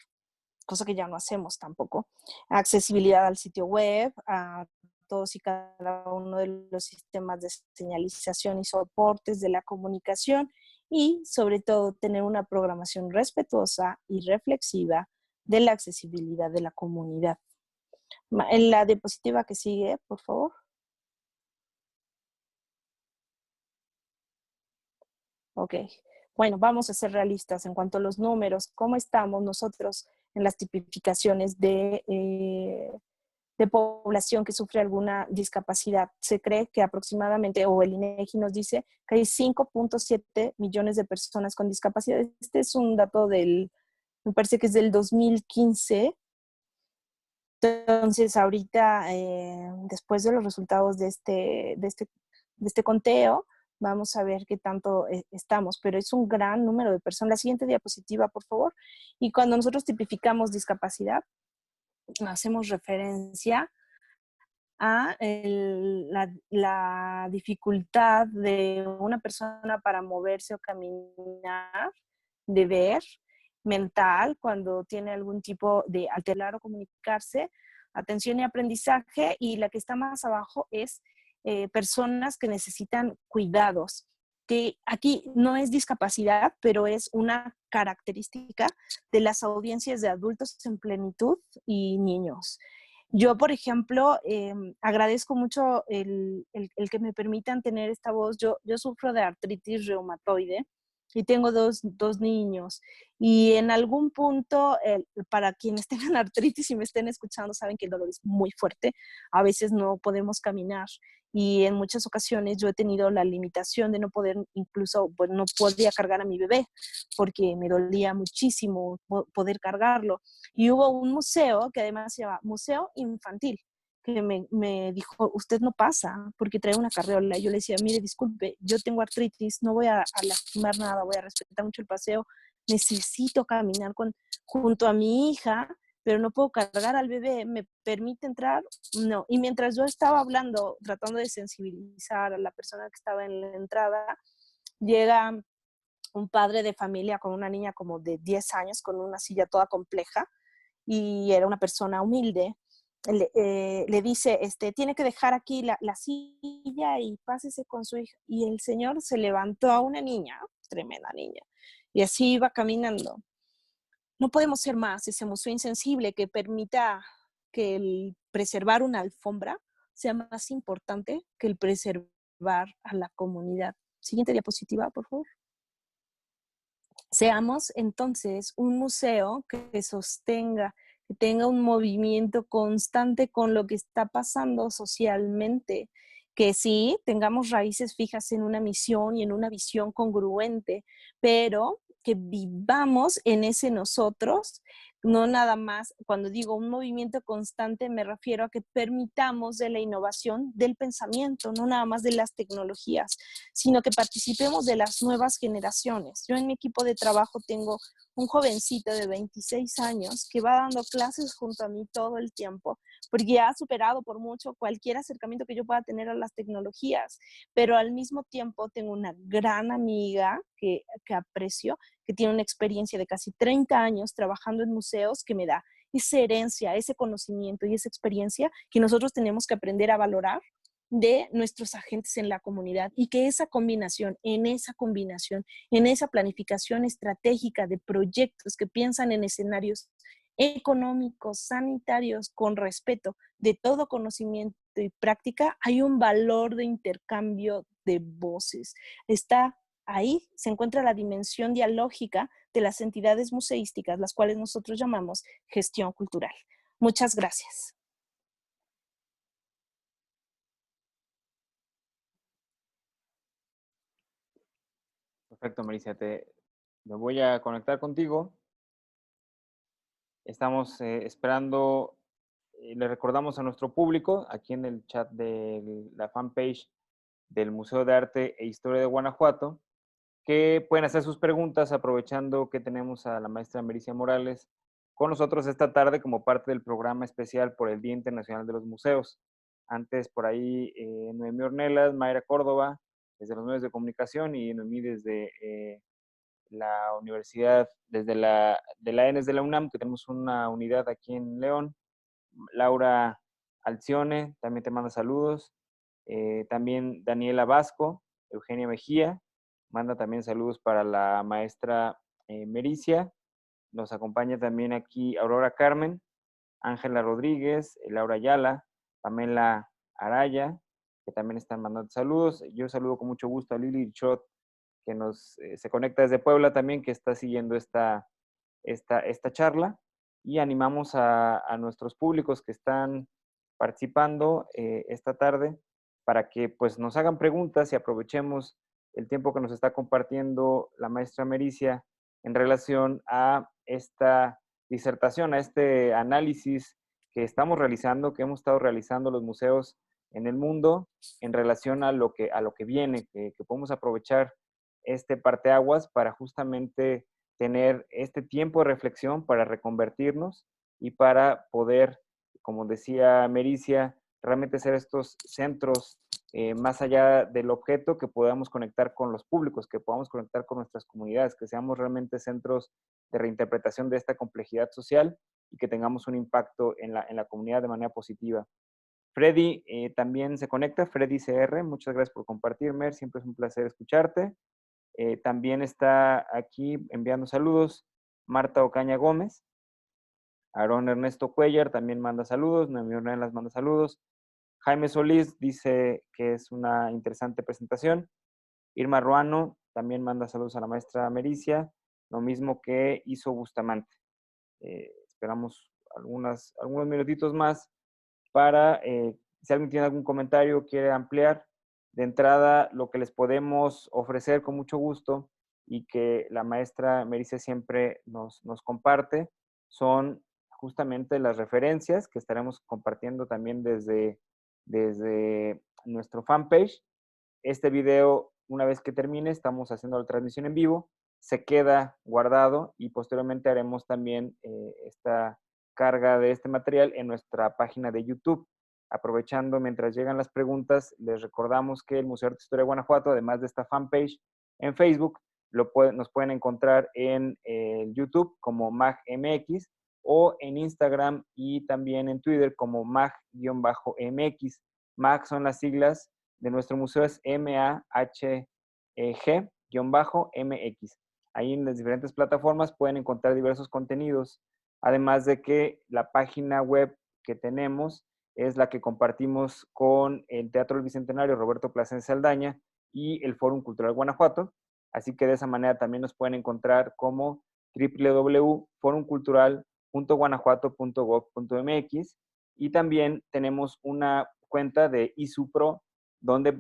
cosa que ya no hacemos tampoco. Accesibilidad al sitio web, a todos y cada uno de los sistemas de señalización y soportes de la comunicación y sobre todo tener una programación respetuosa y reflexiva de la accesibilidad de la comunidad. En la diapositiva que sigue, por favor. Ok. Bueno, vamos a ser realistas en cuanto a los números. ¿Cómo estamos nosotros en las tipificaciones de población que sufre alguna discapacidad? Se cree que aproximadamente, o el INEGI nos dice, que hay 5.7 millones de personas con discapacidad. Este es un dato me parece que es del 2015. Entonces, ahorita, después de los resultados de este conteo, vamos a ver qué tanto estamos, pero es un gran número de personas. La siguiente diapositiva, por favor. Y cuando nosotros tipificamos discapacidad, hacemos referencia a la dificultad de una persona para moverse o caminar, de ver, mental, cuando tiene algún tipo de alterar o comunicarse, atención y aprendizaje, y la que está más abajo es personas que necesitan cuidados, que aquí no es discapacidad, pero es una característica de las audiencias de adultos en plenitud y niños. Yo, por ejemplo, agradezco mucho el que me permitan tener esta voz. Yo sufro de artritis reumatoide y tengo dos niños. Y en algún punto, para quienes tengan artritis y me estén escuchando, saben que el dolor es muy fuerte. A veces no podemos caminar y en muchas ocasiones yo he tenido la limitación de no poder, incluso, pues no podía cargar a mi bebé porque me dolía muchísimo poder cargarlo. Y hubo un museo que además se llama Museo Infantil, que me dijo, usted no pasa porque trae una carriola. Yo le decía, mire, disculpe, yo tengo artritis, no voy a lastimar nada, voy a respetar mucho el paseo, necesito caminar junto a mi hija, pero no puedo cargar al bebé, ¿me permite entrar? No. Y mientras yo estaba hablando, tratando de sensibilizar a la persona que estaba en la entrada, llega un padre de familia con una niña como de 10 años, con una silla toda compleja, y era una persona humilde. Le dice, tiene que dejar aquí la silla y pásese con su hija. Y el señor se levantó a una niña, tremenda niña, y así iba caminando. No podemos ser más ese museo insensible que permita que el preservar una alfombra sea más importante que el preservar a la comunidad. Siguiente diapositiva, por favor. Seamos entonces un museo que sostenga, que tenga un movimiento constante con lo que está pasando socialmente, que sí tengamos raíces fijas en una misión y en una visión congruente, pero que vivamos en ese nosotros, no nada más, cuando digo un movimiento constante me refiero a que permitamos de la innovación del pensamiento, no nada más de las tecnologías, sino que participemos de las nuevas generaciones. Yo en mi equipo de trabajo tengo un jovencito de 26 años que va dando clases junto a mí todo el tiempo, porque ha superado por mucho cualquier acercamiento que yo pueda tener a las tecnologías, pero al mismo tiempo tengo una gran amiga que aprecio, que tiene una experiencia de casi 30 años trabajando en museos, que me da esa herencia, ese conocimiento y esa experiencia que nosotros tenemos que aprender a valorar de nuestros agentes en la comunidad, y que esa combinación, en esa planificación estratégica de proyectos que piensan en escenarios económicos, sanitarios, con respeto de todo conocimiento y práctica, hay un valor de intercambio de voces. Está ahí, se encuentra la dimensión dialógica de las entidades museísticas, las cuales nosotros llamamos gestión cultural. Muchas gracias. Perfecto, Melissa, me voy a conectar contigo. Estamos esperando, le recordamos a nuestro público, aquí en el chat de la fanpage del Museo de Arte e Historia de Guanajuato, que pueden hacer sus preguntas aprovechando que tenemos a la maestra Melissa Morales con nosotros esta tarde como parte del programa especial por el Día Internacional de los Museos. Antes, por ahí, Noemí Ornelas, Mayra Córdoba, desde los medios de comunicación, y Noemí desde la universidad, desde de la ENES de la UNAM, que tenemos una unidad aquí en León. Laura Alcione también te manda saludos. También Daniela Vasco, Eugenia Mejía, manda también saludos para la maestra Mericia. Nos acompaña también aquí Aurora Carmen, Ángela Rodríguez, Laura Ayala, Pamela Araya, que también están mandando saludos. Yo saludo con mucho gusto a Lili Chot, que se conecta desde Puebla también, que está siguiendo esta charla. Y animamos a nuestros públicos que están participando esta tarde para que pues nos hagan preguntas y aprovechemos el tiempo que nos está compartiendo la maestra Mericia en relación a esta disertación, a este análisis que estamos realizando, que hemos estado realizando los museos en el mundo en relación a lo que viene, que podemos aprovechar este parteaguas para justamente tener este tiempo de reflexión para reconvertirnos y para poder, como decía Mericia, realmente ser estos centros más allá del objeto, que podamos conectar con los públicos, que podamos conectar con nuestras comunidades, que seamos realmente centros de reinterpretación de esta complejidad social y que tengamos un impacto en la comunidad de manera positiva. Freddy también se conecta, Freddy CR, muchas gracias por compartir, Mer, siempre es un placer escucharte. También está aquí enviando saludos Marta Ocaña Gómez. Aarón Ernesto Cuellar también manda saludos. Noemí Ornelas manda saludos. Jaime Solís dice que es una interesante presentación. Irma Ruano también manda saludos a la maestra Mericia. Lo mismo que hizo Bustamante. Esperamos algunos minutitos más para, si alguien tiene algún comentario o quiere ampliar, de entrada lo que les podemos ofrecer con mucho gusto y que la maestra Mericia siempre nos comparte son justamente las referencias que estaremos compartiendo también desde nuestro fanpage. Este video, una vez que termine, estamos haciendo la transmisión en vivo, se queda guardado y posteriormente haremos también esta carga de este material en nuestra página de YouTube. Aprovechando, mientras llegan las preguntas, les recordamos que el Museo de Arte e Historia de Guanajuato, además de esta fanpage en Facebook, nos pueden encontrar en YouTube como MagMX o en Instagram y también en Twitter como Mag-MX. Mag son las siglas de nuestro museo, es MAHG-MX. Ahí en las diferentes plataformas pueden encontrar diversos contenidos, además de que la página web que tenemos es la que compartimos con el Teatro del Bicentenario Roberto Plasencia Saldaña y el Fórum Cultural Guanajuato, así que de esa manera también nos pueden encontrar como www.forumcultural.guanajuato.gov.mx y también tenemos una cuenta de ISUPRO donde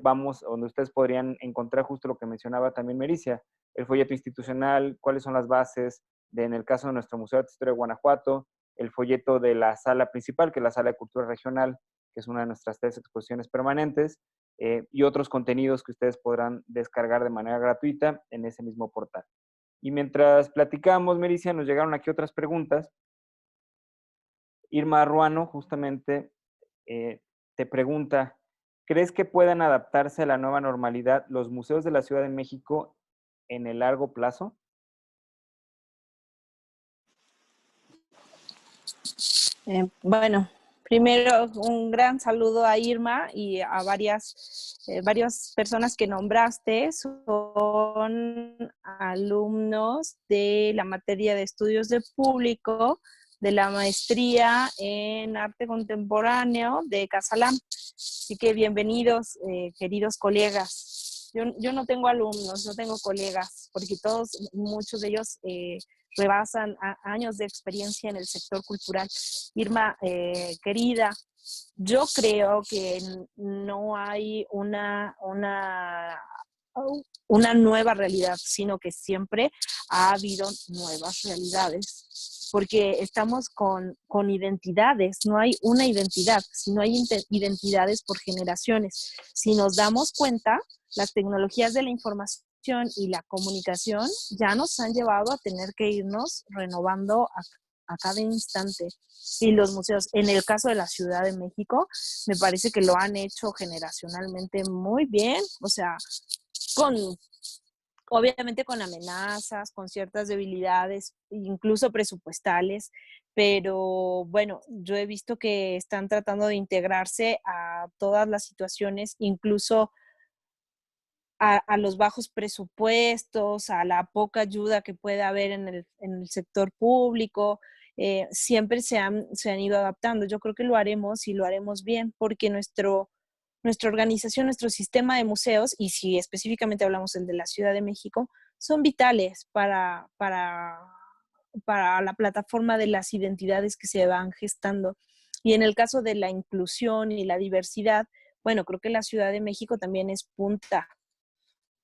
ustedes podrían encontrar justo lo que mencionaba también Mericia, el folleto institucional, cuáles son las bases en el caso de nuestro Museo de Arte e Historia de Guanajuato, el folleto de la sala principal, que es la Sala de Cultura Regional, que es una de nuestras 3 exposiciones permanentes, y otros contenidos que ustedes podrán descargar de manera gratuita en ese mismo portal. Y mientras platicamos, Mericia, nos llegaron aquí otras preguntas. Irma Ruano justamente te pregunta, ¿crees que puedan adaptarse a la nueva normalidad los museos de la Ciudad de México en el largo plazo? Bueno, primero un gran saludo a Irma y a varias personas que nombraste. Son alumnos de la materia de estudios de público de la maestría en arte contemporáneo de Casalam. Así que bienvenidos, queridos colegas. Yo no tengo alumnos, no tengo colegas, porque muchos de ellos rebasan años de experiencia en el sector cultural. Irma, querida, yo creo que no hay una nueva realidad, sino que siempre ha habido nuevas realidades, porque estamos con identidades, no hay una identidad, sino hay identidades por generaciones. Si nos damos cuenta, las tecnologías de la información y la comunicación ya nos han llevado a tener que irnos renovando a cada instante. Y los museos, en el caso de la Ciudad de México, me parece que lo han hecho generacionalmente muy bien, o sea, obviamente con amenazas, con ciertas debilidades, incluso presupuestales, pero bueno, yo he visto que están tratando de integrarse a todas las situaciones, incluso a los bajos presupuestos, a la poca ayuda que puede haber en el sector público. Siempre se han ido adaptando. Yo creo que lo haremos y lo haremos bien, porque nuestra organización, nuestro sistema de museos, y si específicamente hablamos del de la Ciudad de México, son vitales para la plataforma de las identidades que se van gestando. Y en el caso de la inclusión y la diversidad, bueno, creo que la Ciudad de México también es punta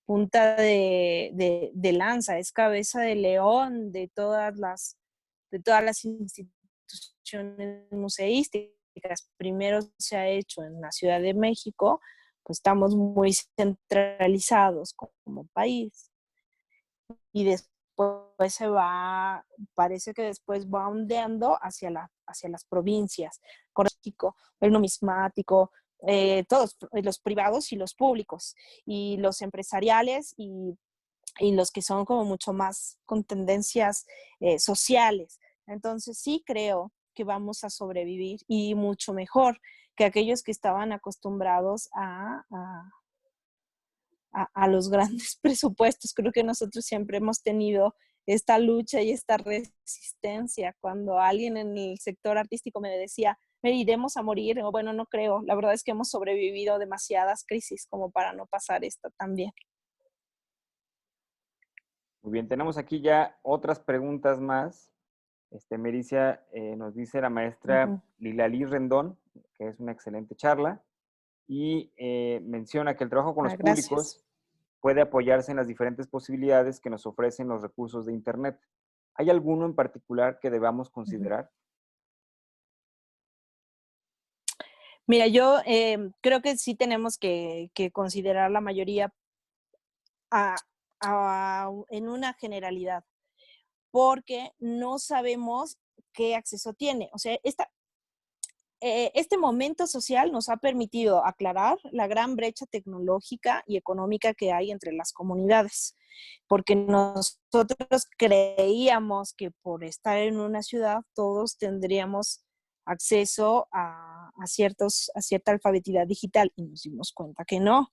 de lanza, es cabeza de león de todas las instituciones museísticas. Primero se ha hecho en la Ciudad de México, pues estamos muy centralizados como país. Y después parece que después va ondeando hacia las provincias, México, el numismático, todos, los privados y los públicos, y los empresariales y los que son como mucho más con tendencias sociales. Entonces sí creo que vamos a sobrevivir y mucho mejor que aquellos que estaban acostumbrados a los grandes presupuestos. Creo que nosotros siempre hemos tenido esta lucha y esta resistencia. Cuando alguien en el sector artístico me decía, iremos a morir, o bueno, no creo. La verdad es que hemos sobrevivido demasiadas crisis como para no pasar esta también. Muy bien, tenemos aquí ya otras preguntas más. Mericia, nos dice la maestra Lilali Rendón, que es una excelente charla, y menciona que el trabajo con los públicos puede apoyarse en las diferentes posibilidades que nos ofrecen los recursos de Internet. ¿Hay alguno en particular que debamos considerar? Mira, yo creo que sí tenemos que considerar la mayoría en una generalidad, porque no sabemos qué acceso tiene. O sea, este momento social nos ha permitido aclarar la gran brecha tecnológica y económica que hay entre las comunidades, porque nosotros creíamos que por estar en una ciudad todos tendríamos acceso a cierta alfabeticidad digital, y nos dimos cuenta que no.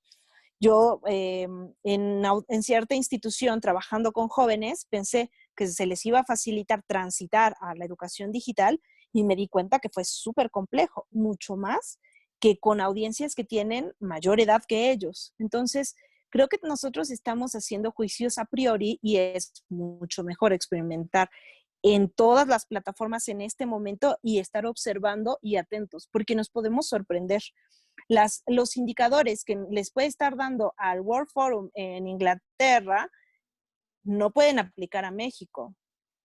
Yo en cierta institución trabajando con jóvenes pensé que se les iba a facilitar transitar a la educación digital y me di cuenta que fue súper complejo, mucho más que con audiencias que tienen mayor edad que ellos. Entonces, creo que nosotros estamos haciendo juicios a priori y es mucho mejor experimentar en todas las plataformas en este momento y estar observando y atentos, porque nos podemos sorprender. Los indicadores que les puede estar dando al World Forum en Inglaterra no pueden aplicar a México.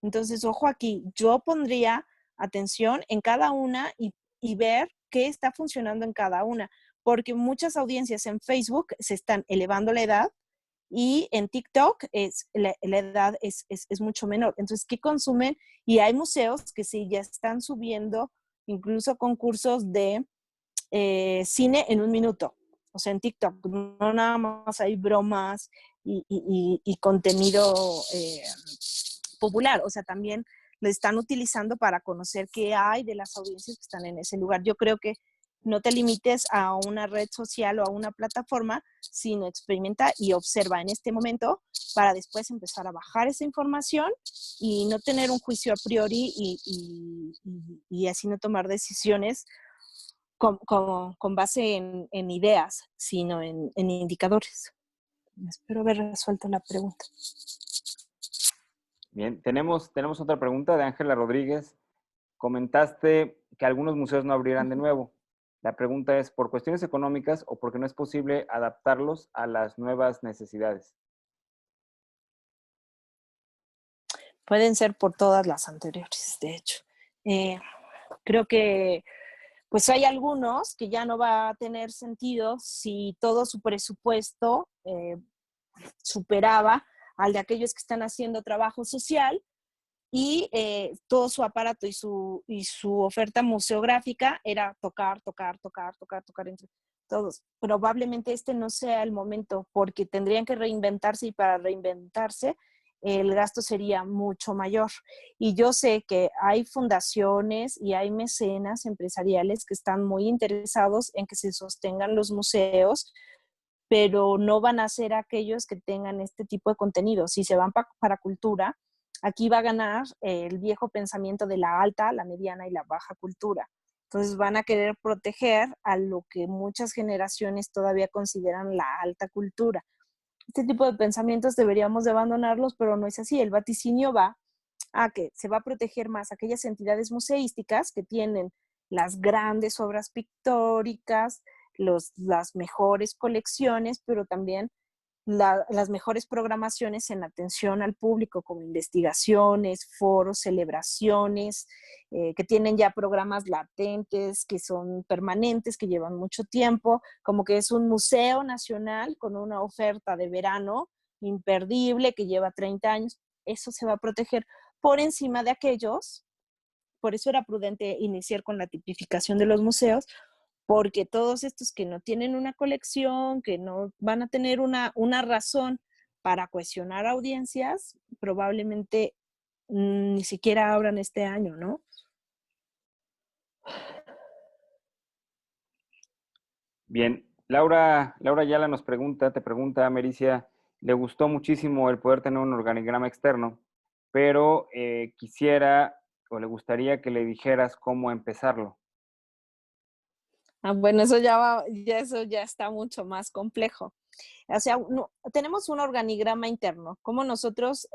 Entonces, ojo aquí, yo pondría atención en cada una y ver qué está funcionando en cada una, porque muchas audiencias en Facebook se están elevando la edad y en TikTok la edad es mucho menor. Entonces, ¿qué consumen? Y hay museos que sí ya están subiendo incluso concursos de cine en un minuto. O sea, en TikTok no nada más hay bromas y contenido popular. O sea, también lo están utilizando para conocer qué hay de las audiencias que están en ese lugar. Yo creo que no te limites a una red social o a una plataforma, sino experimenta y observa en este momento para después empezar a bajar esa información y no tener un juicio a priori y así no tomar decisiones con base en ideas, sino en indicadores. Espero haber resuelto la pregunta. Bien, tenemos otra pregunta de Ángela Rodríguez. Comentaste que algunos museos no abrirán de nuevo. La pregunta es, ¿por cuestiones económicas o porque no es posible adaptarlos a las nuevas necesidades? Pueden ser por todas las anteriores, de hecho. Creo que pues hay algunos que ya no va a tener sentido si todo su presupuesto superaba al de aquellos que están haciendo trabajo social y todo su aparato y su oferta museográfica era tocar entre todos. Probablemente este no sea el momento porque tendrían que reinventarse y para reinventarse el gasto sería mucho mayor. Y yo sé que hay fundaciones y hay mecenas empresariales que están muy interesados en que se sostengan los museos, pero no van a ser aquellos que tengan este tipo de contenido. Si se van para cultura, aquí va a ganar el viejo pensamiento de la alta, la mediana y la baja cultura. Entonces van a querer proteger a lo que muchas generaciones todavía consideran la alta cultura. Este tipo de pensamientos deberíamos de abandonarlos, pero no es así. El vaticinio va a que se va a proteger más aquellas entidades museísticas que tienen las grandes obras pictóricas, las mejores colecciones, pero también las mejores programaciones en atención al público, como investigaciones, foros, celebraciones, que tienen ya programas latentes, que son permanentes, que llevan mucho tiempo, como que es un museo nacional con una oferta de verano imperdible que lleva 30 años. Eso se va a proteger por encima de aquellos. Por eso era prudente iniciar con la tipificación de los museos, porque todos estos que no tienen una colección, que no van a tener una razón para cuestionar audiencias, probablemente ni siquiera abran este año, ¿no? Bien, Laura Ayala nos pregunta, te pregunta, Mericia, le gustó muchísimo el poder tener un organigrama externo, pero quisiera o le gustaría que le dijeras cómo empezarlo. Bueno, eso ya está mucho más complejo. O sea, no, tenemos un organigrama interno, como nosotros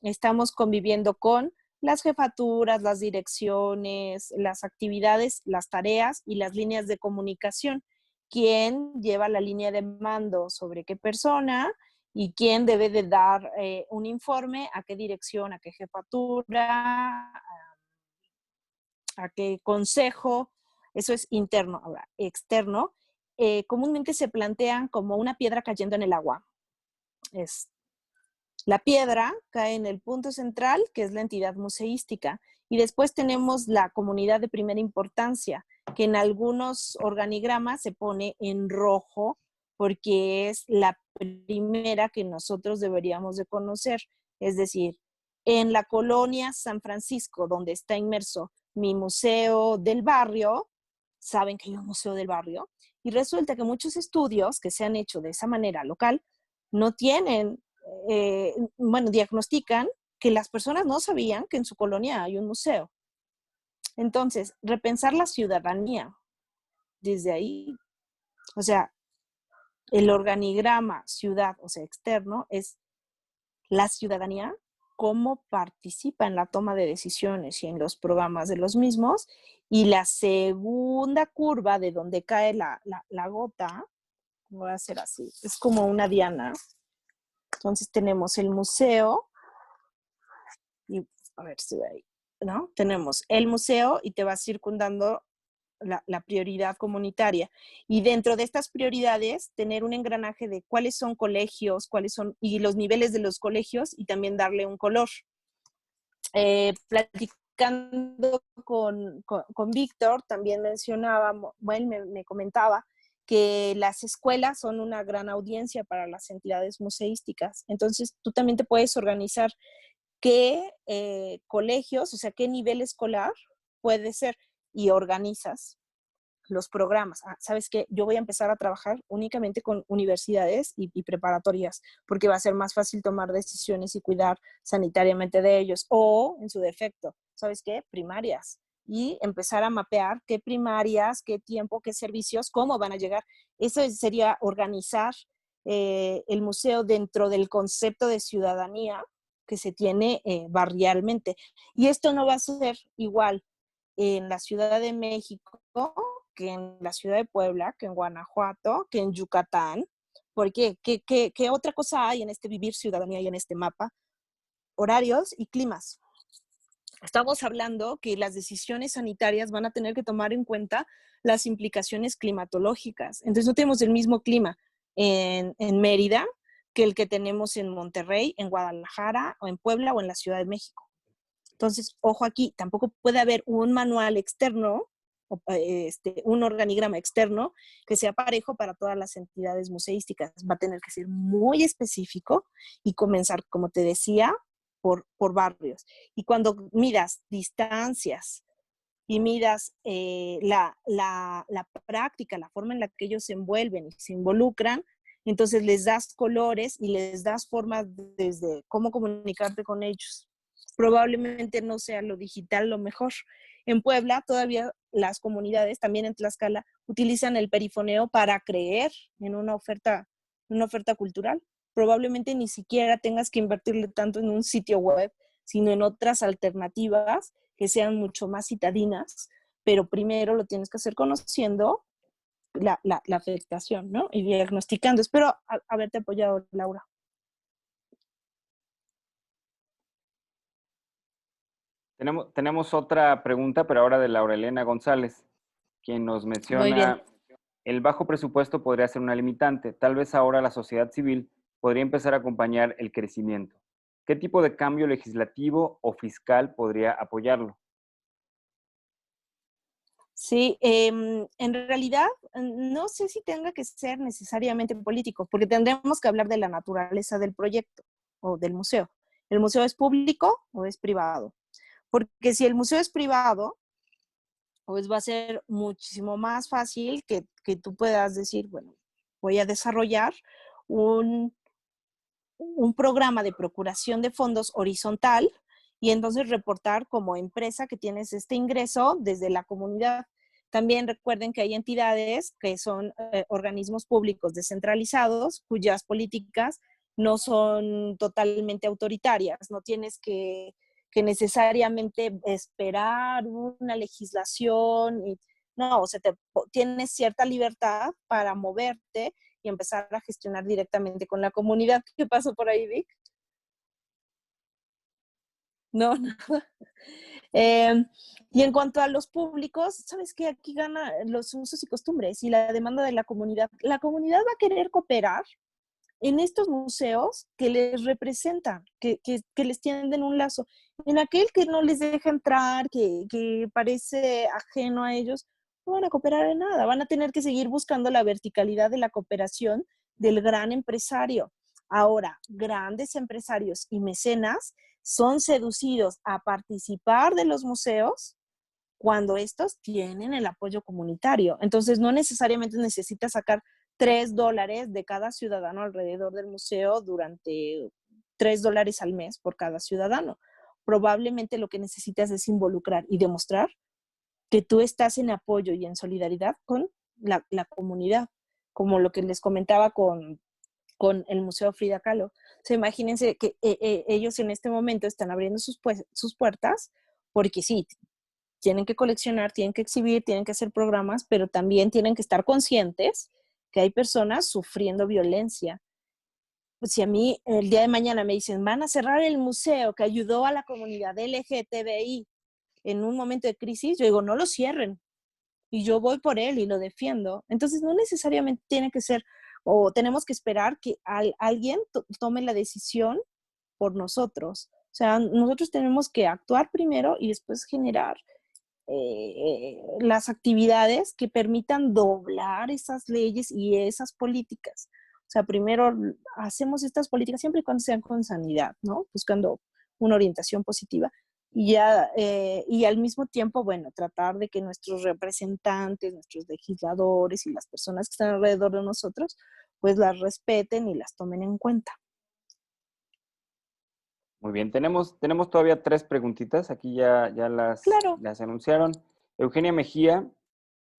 estamos conviviendo con las jefaturas, las direcciones, las actividades, las tareas y las líneas de comunicación. ¿Quién lleva la línea de mando sobre qué persona y quién debe de dar un informe a qué dirección, a qué jefatura, a qué consejo? Eso es interno. Ahora, externo, comúnmente se plantean como una piedra cayendo en el agua. La piedra cae en el punto central, que es la entidad museística, y después tenemos la comunidad de primera importancia, que en algunos organigramas se pone en rojo porque es la primera que nosotros deberíamos de conocer. Es decir, en la colonia San Francisco, donde está inmerso mi museo del barrio, saben que hay un museo del barrio, y resulta que muchos estudios que se han hecho de esa manera local no tienen, diagnostican que las personas no sabían que en su colonia hay un museo. Entonces, repensar la ciudadanía desde ahí, o sea, el organigrama ciudad, o sea, externo, es la ciudadanía, cómo participa en la toma de decisiones y en los programas de los mismos. Y la segunda curva de donde cae la gota, voy a hacer así, es como una diana. Entonces tenemos el museo, y a ver si ve ahí, ¿no? Tenemos el museo y te va circundando la prioridad comunitaria. Y dentro de estas prioridades, tener un engranaje de cuáles son colegios, cuáles son, y los niveles de los colegios, y también darle un color. Platicando con Víctor, también mencionaba, bueno, me comentaba que las escuelas son una gran audiencia para las entidades museísticas. Entonces, tú también te puedes organizar qué colegios, o sea, qué nivel escolar puede ser, y organizas los programas. ¿Sabes qué? Yo voy a empezar a trabajar únicamente con universidades y preparatorias, porque va a ser más fácil tomar decisiones y cuidar sanitariamente de ellos. O, en su defecto, ¿sabes qué? Primarias. Y empezar a mapear qué primarias, qué tiempo, qué servicios, cómo van a llegar. Eso sería organizar el museo dentro del concepto de ciudadanía que se tiene barrialmente. Y esto no va a ser igual en la Ciudad de México, que en la Ciudad de Puebla, que en Guanajuato, que en Yucatán. ¿Por qué? ¿Qué otra cosa hay en este vivir ciudadanía y en este mapa? Horarios y climas. Estamos hablando que las decisiones sanitarias van a tener que tomar en cuenta las implicaciones climatológicas. Entonces no tenemos el mismo clima en Mérida que el que tenemos en Monterrey, en Guadalajara, o en Puebla, o en la Ciudad de México. Entonces, ojo aquí, tampoco puede haber un manual externo un organigrama externo que sea parejo para todas las entidades museísticas. Va a tener que ser muy específico y comenzar, como te decía, por barrios. Y cuando midas distancias y midas la práctica, la forma en la que ellos se envuelven y se involucran, entonces les das colores y les das formas desde cómo comunicarte con ellos. Probablemente no sea lo digital lo mejor. En Puebla todavía las comunidades, también en Tlaxcala, utilizan el perifoneo para creer en una oferta cultural. Probablemente ni siquiera tengas que invertirle tanto en un sitio web, sino en otras alternativas que sean mucho más citadinas, pero primero lo tienes que hacer conociendo la afectación, ¿no? Y diagnosticando. Espero haberte apoyado, Laura. Tenemos otra pregunta, pero ahora de Laura Elena González, quien nos Muy bien. menciona, el bajo presupuesto podría ser una limitante. Tal vez ahora la sociedad civil podría empezar a acompañar el crecimiento. ¿Qué tipo de cambio legislativo o fiscal podría apoyarlo? Sí, en realidad no sé si tenga que ser necesariamente político, porque tendremos que hablar de la naturaleza del proyecto o del museo. ¿El museo es público o es privado? Porque si el museo es privado, pues va a ser muchísimo más fácil que tú puedas decir, bueno, voy a desarrollar un, un programa de procuración de fondos horizontal y entonces reportar como empresa que tienes este ingreso desde la comunidad. También recuerden que hay entidades que son organismos públicos descentralizados cuyas políticas no son totalmente autoritarias, no tienes que necesariamente esperar una legislación, no, o sea, tienes cierta libertad para moverte y empezar a gestionar directamente con la comunidad. ¿Qué pasó por ahí, Vic? No, nada. Y en cuanto a los públicos, sabes que aquí gana los usos y costumbres y la demanda de la comunidad. La comunidad va a querer cooperar en estos museos que les representan, que les tienden un lazo. En aquel que no les deja entrar, que parece ajeno a ellos, no van a cooperar en nada. Van a tener que seguir buscando la verticalidad de la cooperación del gran empresario. Ahora, grandes empresarios y mecenas son seducidos a participar de los museos cuando estos tienen el apoyo comunitario. Entonces, no necesariamente necesitas sacar $3 de cada ciudadano alrededor del museo durante $3 al mes por cada ciudadano. Probablemente lo que necesitas es involucrar y demostrar que tú estás en apoyo y en solidaridad con la comunidad, como lo que les comentaba con el Museo Frida Kahlo. O sea, imagínense que ellos en este momento están abriendo sus puertas porque sí, tienen que coleccionar, tienen que exhibir, tienen que hacer programas, pero también tienen que estar conscientes que hay personas sufriendo violencia. Pues si a mí el día de mañana me dicen, van a cerrar el museo que ayudó a la comunidad LGTBI en un momento de crisis, yo digo, no lo cierren. Y yo voy por él y lo defiendo. Entonces, no necesariamente tiene que ser, o tenemos que esperar que alguien tome la decisión por nosotros. O sea, nosotros tenemos que actuar primero y después generar las actividades que permitan doblar esas leyes y esas políticas. O sea, primero hacemos estas políticas siempre y cuando sean con sanidad, ¿no? Buscando una orientación positiva. Y al mismo tiempo, bueno, tratar de que nuestros representantes, nuestros legisladores y las personas que están alrededor de nosotros, pues las respeten y las tomen en cuenta. Muy bien, tenemos todavía 3 preguntitas, aquí ya Claro. las anunciaron. Eugenia Mejía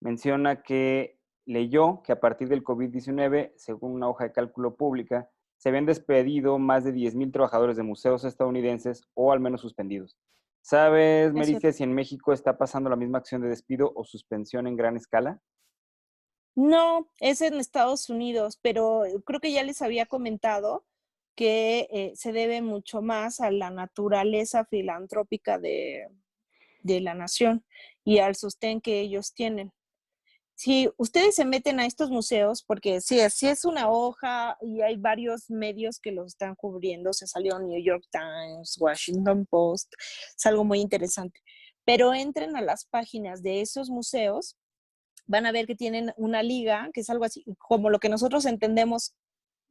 menciona que leyó que a partir del COVID-19, según una hoja de cálculo pública, se habían despedido más de 10,000 trabajadores de museos estadounidenses o al menos suspendidos. ¿Sabes, Es Mericia, si en México está pasando la misma acción de despido o suspensión en gran escala? No, es en Estados Unidos, pero creo que ya les había comentado que se debe mucho más a la naturaleza filantrópica de la nación y al sostén que ellos tienen. Si ustedes se meten a estos museos, porque sí, es una hoja y hay varios medios que los están cubriendo, se salió New York Times, Washington Post, es algo muy interesante. pero entren a las páginas de esos museos, van a ver que tienen una liga, que es algo así como lo que nosotros entendemos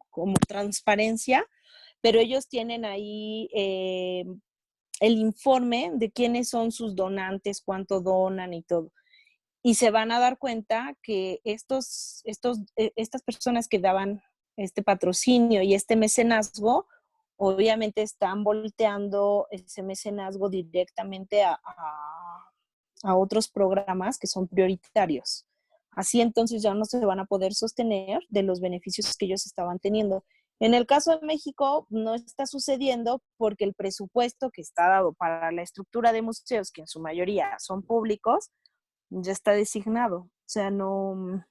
como transparencia, pero ellos tienen ahí el informe de quiénes son sus donantes, cuánto donan y todo. Y se van a dar cuenta que estas personas que daban este patrocinio y este mecenazgo, obviamente están volteando ese mecenazgo directamente a otros programas que son prioritarios. Así entonces ya no se van a poder sostener de los beneficios que ellos estaban teniendo. En el caso de México no está sucediendo porque el presupuesto que está dado para la estructura de museos, que en su mayoría son públicos, ya está designado. O sea, no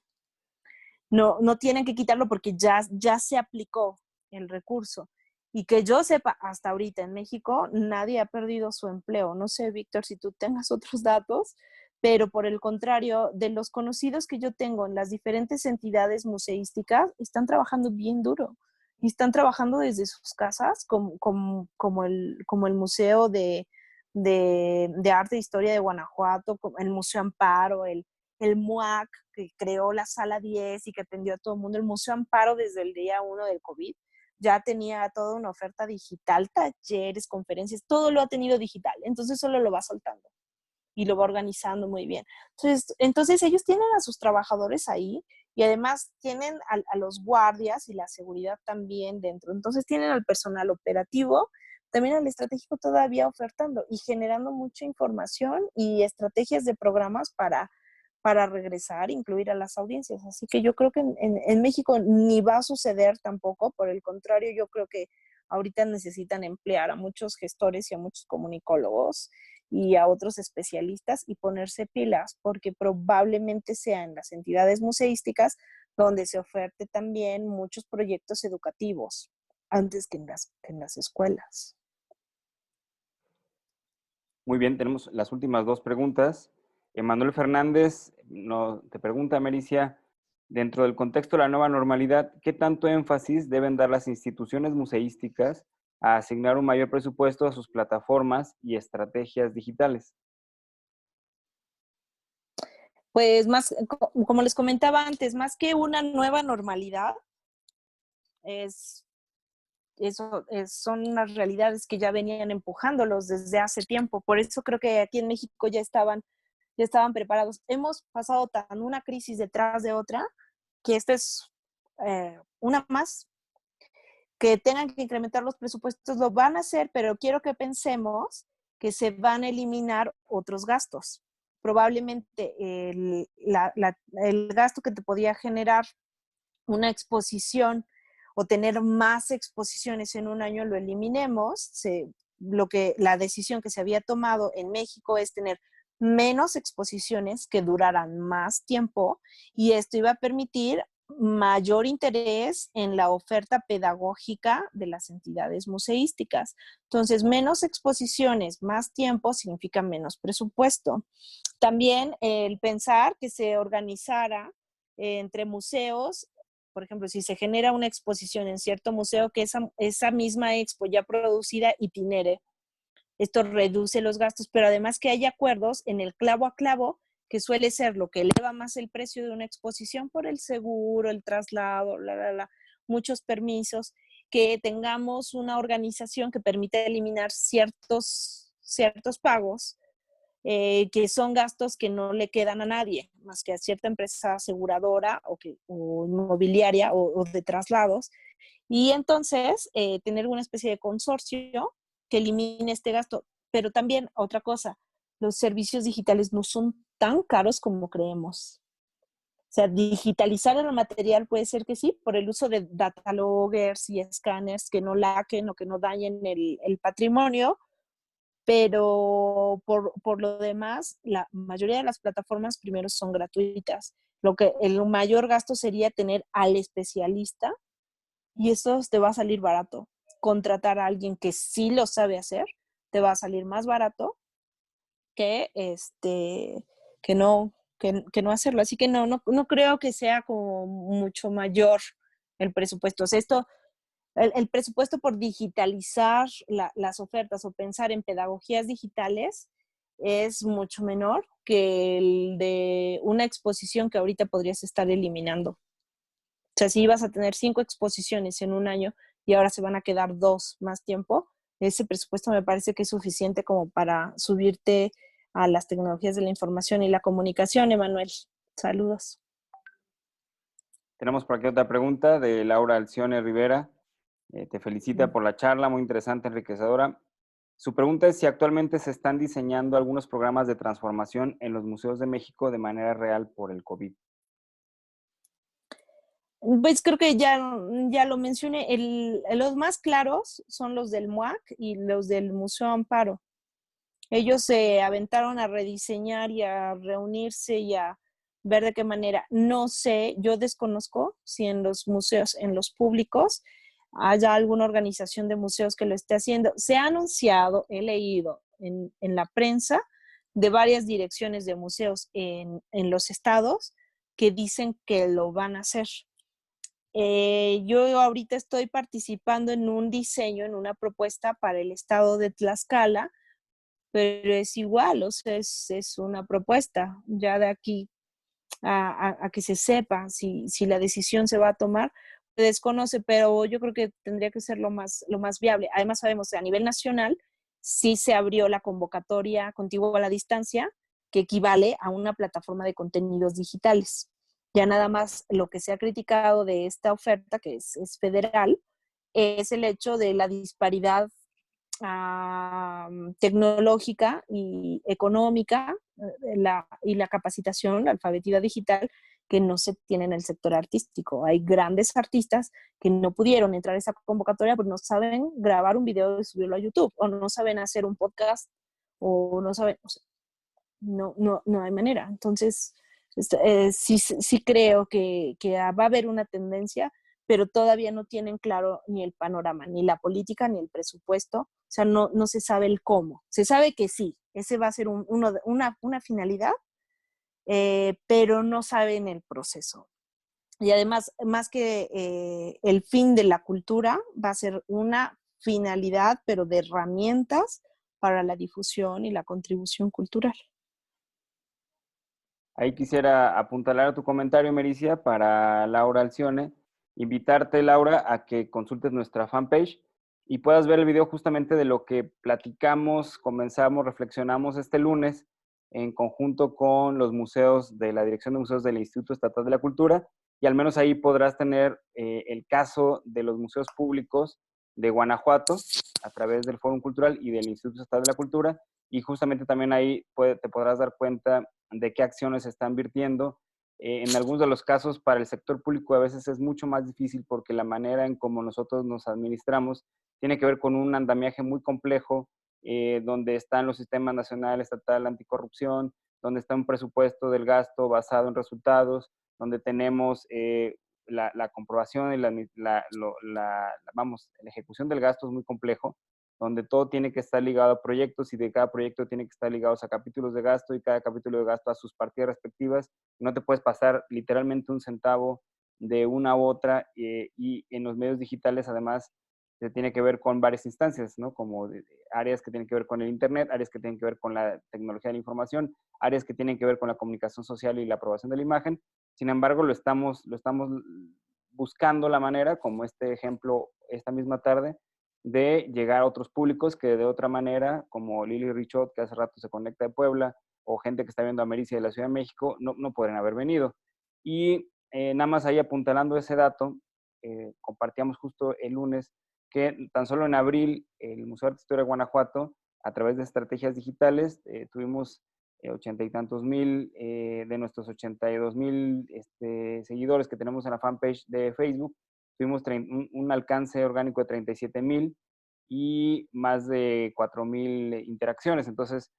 tienen que quitarlo porque ya se aplicó el recurso. Y que yo sepa, hasta ahorita en México nadie ha perdido su empleo. No sé, Víctor, si tú tengas otros datos, pero por el contrario, de los conocidos que yo tengo en las diferentes entidades museísticas, están trabajando bien duro. Y están trabajando desde sus casas, como el Museo de Arte e Historia de Guanajuato, el Museo Amparo, el MUAC, que creó la Sala 10 y que atendió a todo el mundo. El Museo Amparo desde el día 1 del COVID ya tenía toda una oferta digital, talleres, conferencias, todo lo ha tenido digital. Entonces solo lo va soltando y lo va organizando muy bien. Entonces ellos tienen a sus trabajadores ahí y además tienen a los guardias y la seguridad también dentro. Entonces tienen al personal operativo, también al estratégico todavía ofertando y generando mucha información y estrategias de programas para regresar, incluir a las audiencias. Así que yo creo que en México ni va a suceder tampoco, por el contrario, yo creo que ahorita necesitan emplear a muchos gestores y a muchos comunicólogos y a otros especialistas y ponerse pilas, porque probablemente sea en las entidades museísticas donde se oferte también muchos proyectos educativos antes que en las escuelas. Muy bien, tenemos las últimas dos preguntas. Emanuel Fernández te pregunta, Mericia, dentro del contexto de la nueva normalidad, ¿qué tanto énfasis deben dar las instituciones museísticas a asignar un mayor presupuesto a sus plataformas y estrategias digitales? Pues más, como les comentaba antes, más que una nueva normalidad, son unas realidades que ya venían empujándolos desde hace tiempo. Por eso creo que aquí en México ya estaban preparados. Hemos pasado tan una crisis detrás de otra que esta es una más. Que tengan que incrementar los presupuestos, lo van a hacer, pero quiero que pensemos que se van a eliminar otros gastos. Probablemente el gasto que te podía generar una exposición o tener más exposiciones en un año lo eliminemos. La decisión que se había tomado en México es tener menos exposiciones que duraran más tiempo y esto iba a permitir mayor interés en la oferta pedagógica de las entidades museísticas. Entonces, menos exposiciones, más tiempo significa menos presupuesto. También el pensar que se organizara entre museos, por ejemplo, si se genera una exposición en cierto museo, que esa misma expo ya producida itinere. Esto reduce los gastos, pero además que haya acuerdos en el clavo a clavo, que suele ser lo que eleva más el precio de una exposición por el seguro, el traslado, muchos permisos, que tengamos una organización que permita eliminar ciertos pagos que son gastos que no le quedan a nadie, más que a cierta empresa aseguradora o inmobiliaria o de traslados. Y entonces tener una especie de consorcio que elimine este gasto. Pero también otra cosa, los servicios digitales no son tan caros como creemos. O sea, digitalizar el material puede ser que sí, por el uso de dataloggers y escáneres que no laquen o que no dañen el patrimonio, pero por lo demás, la mayoría de las plataformas primero son gratuitas. El mayor gasto sería tener al especialista y eso te va a salir barato. Contratar a alguien que sí lo sabe hacer, te va a salir más barato que que no hacerlo. Así que no creo que sea como mucho mayor el presupuesto. O sea, el presupuesto por digitalizar las ofertas o pensar en pedagogías digitales es mucho menor que el de una exposición que ahorita podrías estar eliminando. O sea, si ibas a tener 5 exposiciones en un año y ahora se van a quedar 2 más tiempo, ese presupuesto me parece que es suficiente como para subirte a las tecnologías de la información y la comunicación, Emanuel. Saludos. Tenemos por aquí otra pregunta de Laura Alcione Rivera. Te felicita por la charla, muy interesante, enriquecedora. Su pregunta es si actualmente se están diseñando algunos programas de transformación en los museos de México de manera real por el COVID. Pues creo que ya lo mencioné. Los más claros son los del MUAC y los del Museo Amparo. Ellos se aventaron a rediseñar y a reunirse y a ver de qué manera. No sé, yo desconozco si en los museos, en los públicos, haya alguna organización de museos que lo esté haciendo. Se ha anunciado, he leído en la prensa de varias direcciones de museos en los estados que dicen que lo van a hacer. Yo ahorita estoy participando en un diseño, en una propuesta para el estado de Tlaxcala, pero es igual, o sea, es una propuesta ya de aquí a que se sepa si la decisión se va a tomar. Se desconoce, pero yo creo que tendría que ser lo más viable. Además, sabemos que a nivel nacional sí se abrió la convocatoria Contigo a la Distancia, que equivale a una plataforma de contenidos digitales. Ya nada más lo que se ha criticado de esta oferta, que es federal, es el hecho de la disparidad tecnológica y económica y la capacitación, la alfabeticidad digital que no se tiene en el sector artístico. Hay grandes artistas que no pudieron entrar a esa convocatoria porque no saben grabar un video y subirlo a YouTube, o no saben hacer un podcast, o no saben, o sea, no hay manera. Entonces, sí creo que va a haber una tendencia, pero todavía no tienen claro ni el panorama, ni la política, ni el presupuesto. O sea, no se sabe el cómo. Se sabe que sí, ese va a ser una finalidad, pero no saben el proceso. Y además, más que el fin de la cultura, va a ser una finalidad, pero de herramientas para la difusión y la contribución cultural. Ahí quisiera apuntalar tu comentario, Mericia, para Laura Alcione. Invitarte, Laura, a que consultes nuestra fanpage y puedas ver el video justamente de lo que platicamos, comenzamos, reflexionamos este lunes en conjunto con los museos de la Dirección de Museos del Instituto Estatal de la Cultura, y al menos ahí podrás tener el caso de los museos públicos de Guanajuato a través del Fórum Cultural y del Instituto Estatal de la Cultura, y justamente también ahí te podrás dar cuenta de qué acciones se están virtiendo. En algunos de los casos, para el sector público a veces es mucho más difícil porque la manera en cómo nosotros nos administramos tiene que ver con un andamiaje muy complejo, donde están los sistemas nacional, estatal, anticorrupción, donde está un presupuesto del gasto basado en resultados, donde tenemos la comprobación y la ejecución del gasto es muy complejo, donde todo tiene que estar ligado a proyectos y de cada proyecto tiene que estar ligados a capítulos de gasto y cada capítulo de gasto a sus partidas respectivas. No te puedes pasar literalmente un centavo de una u otra, y en los medios digitales además se tiene que ver con varias instancias, ¿no? Como áreas que tienen que ver con el Internet, áreas que tienen que ver con la tecnología de la información, áreas que tienen que ver con la comunicación social y la aprobación de la imagen. Sin embargo, lo estamos buscando la manera, como este ejemplo esta misma tarde, de llegar a otros públicos que de otra manera, como Lili Richot, que hace rato se conecta de Puebla, o gente que está viendo a Mericia de la Ciudad de México, no podrían haber venido. Y nada más ahí apuntalando ese dato, compartíamos justo el lunes que tan solo en abril el Museo de Arte e Historia de Guanajuato, a través de estrategias digitales, tuvimos 80 y tantos mil de nuestros 82,000 seguidores que tenemos en la fanpage de Facebook, tuvimos un alcance orgánico de 37,000 y más de 4,000 interacciones. Entonces,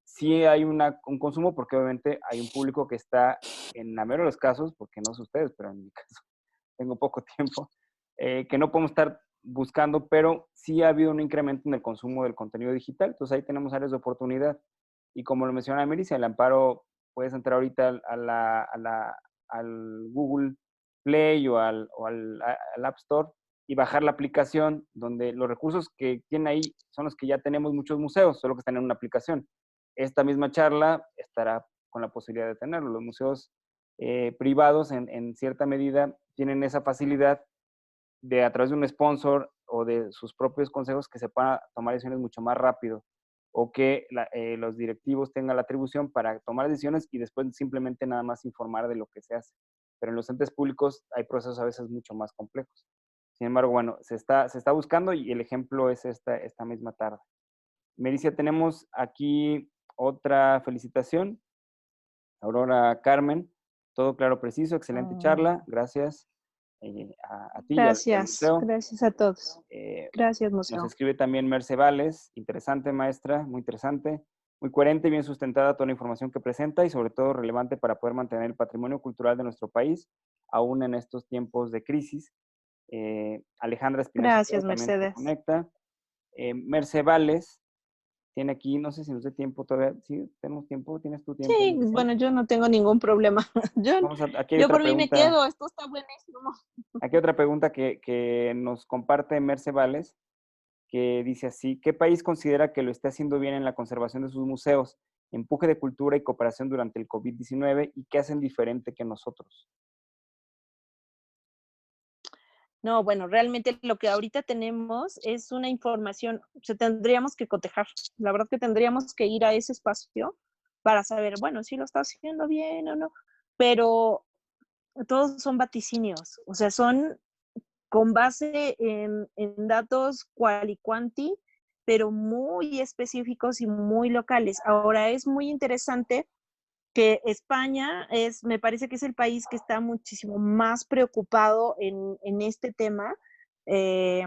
sí hay un consumo porque obviamente hay un público que está, en la mayoría de los casos, porque no sé ustedes, pero en mi caso tengo poco tiempo, que no podemos estar buscando, pero sí ha habido un incremento en el consumo del contenido digital. Entonces ahí tenemos áreas de oportunidad. Y como lo mencionaba Mericia, el amparo, puedes entrar ahorita al Google Play al App Store y bajar la aplicación donde los recursos que tienen ahí son los que ya tenemos muchos museos, solo que están en una aplicación. esta misma charla estará con la posibilidad de tenerlo. Los museos privados, en cierta medida, tienen esa facilidad de, a través de un sponsor o de sus propios consejos, que se puedan tomar decisiones mucho más rápido, o que los directivos tengan la atribución para tomar decisiones y después simplemente nada más informar de lo que se hace. Pero en los entes públicos hay procesos a veces mucho más complejos. Sin embargo, bueno, se está buscando, y el ejemplo es esta misma tarde. Mericia, tenemos aquí otra felicitación. Aurora Carmen, todo claro, preciso, excelente charla. Gracias a ti y al museo. Gracias a todos. Gracias, museo. Nos escribe también Merce Vales, interesante maestra, muy interesante, muy coherente y bien sustentada toda la información que presenta, y sobre todo relevante para poder mantener el patrimonio cultural de nuestro país, aún en estos tiempos de crisis. Alejandra Espinosa Gracias, también Mercedes. se conecta. Merce Vales tiene aquí, no sé si nos dé tiempo todavía. ¿Sí? ¿Tenemos tiempo? ¿Tienes tu tiempo? Sí, bueno, yo no tengo ningún problema. Aquí hay Yo otra por mí me pregunta. quedo, esto está buenísimo. Aquí otra pregunta que nos comparte Merce Vales, que dice así: ¿qué país considera que lo está haciendo bien en la conservación de sus museos, empuje de cultura y cooperación durante el COVID-19, y qué hacen diferente que nosotros? No, bueno, realmente lo que ahorita tenemos es una información, o sea, tendríamos que cotejar. La verdad que tendríamos que ir a ese espacio para saber, bueno, si lo está haciendo bien o no, pero todos son vaticinios, o sea, son con base en datos cual y cuanti, pero muy específicos y muy locales. Ahora, es muy interesante que España me parece que es el país que está muchísimo más preocupado en este tema, eh,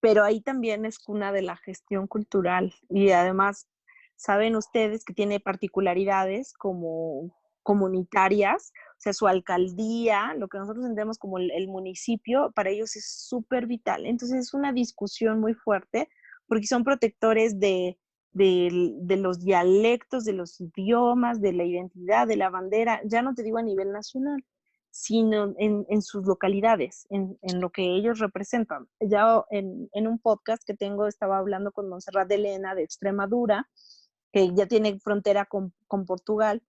pero ahí también es cuna de la gestión cultural, y además saben ustedes que tiene particularidades como comunitarias, o sea, su alcaldía, lo que nosotros entendemos como el municipio, para ellos es súper vital. Entonces es una discusión muy fuerte porque son protectores de los dialectos, de los idiomas, de la identidad, de la bandera, ya no te digo a nivel nacional, sino en sus localidades, en lo que ellos representan. Ya en un podcast que tengo estaba hablando con Montserrat de Elena de Extremadura, que ya tiene frontera con Portugal,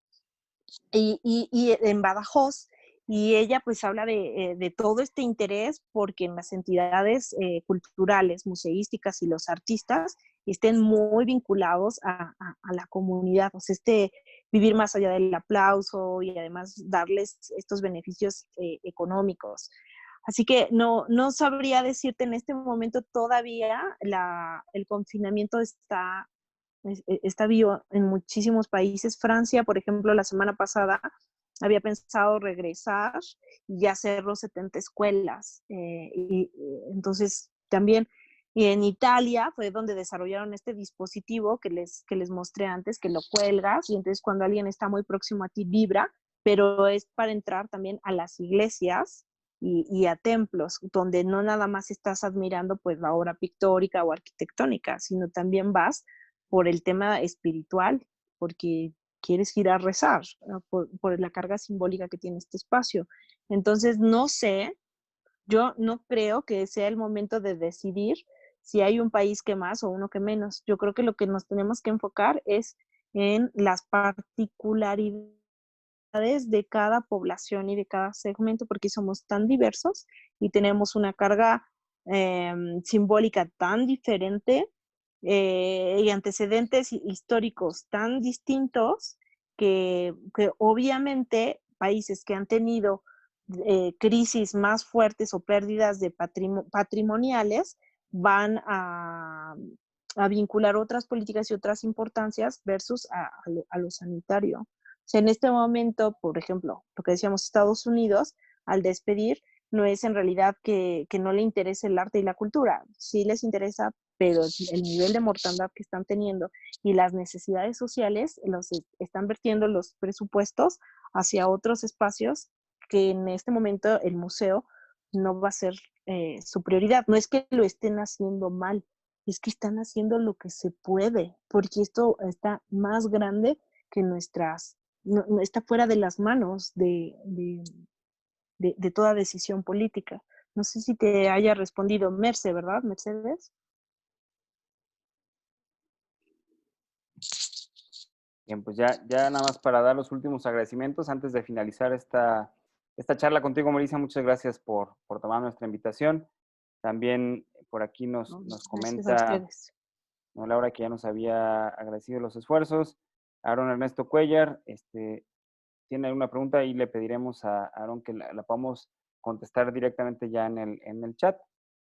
y en Badajoz, y ella pues habla de todo este interés porque en las entidades culturales, museísticas y los artistas estén muy vinculados a la comunidad, o sea, vivir más allá del aplauso y además darles estos beneficios económicos. Así que no sabría decirte en este momento todavía, el confinamiento está vivo en muchísimos países. Francia, por ejemplo, la semana pasada había pensado regresar y ya cerró 70 escuelas. Entonces, también, y en Italia fue donde desarrollaron este dispositivo que les mostré antes, que lo cuelgas y entonces cuando alguien está muy próximo a ti vibra, pero es para entrar también a las iglesias y a templos, donde no nada más estás admirando pues la obra pictórica o arquitectónica, sino también vas por el tema espiritual, porque quieres ir a rezar, ¿no? por la carga simbólica que tiene este espacio. Entonces, no sé, yo no creo que sea el momento de decidir si hay un país que más o uno que menos. Yo creo que lo que nos tenemos que enfocar es en las particularidades de cada población y de cada segmento, porque somos tan diversos y tenemos una carga simbólica tan diferente y antecedentes históricos tan distintos que obviamente países que han tenido crisis más fuertes o pérdidas de patrimoniales van a vincular otras políticas y otras importancias versus a lo sanitario. O sea, en este momento, por ejemplo, lo que decíamos, Estados Unidos, al despedir, no es en realidad que no le interese el arte y la cultura. Sí les interesa, pero el nivel de mortandad que están teniendo y las necesidades sociales los están vertiendo los presupuestos hacia otros espacios que en este momento el museo no va a ser su prioridad. No es que lo estén haciendo mal, es que están haciendo lo que se puede, porque esto está más grande que no está fuera de las manos de toda decisión política. No sé si te haya respondido ¿verdad, Mercedes? Bien, pues ya nada más para dar los últimos agradecimientos antes de finalizar esta charla contigo, Melissa. Muchas gracias por tomar nuestra invitación. También por aquí ¿No? nos Gracias a comenta, ustedes. ¿no?, Laura, que ya nos había agradecido los esfuerzos. Aaron Ernesto Cuellar, tiene alguna pregunta y le pediremos a Aaron que la podamos contestar directamente ya en el chat.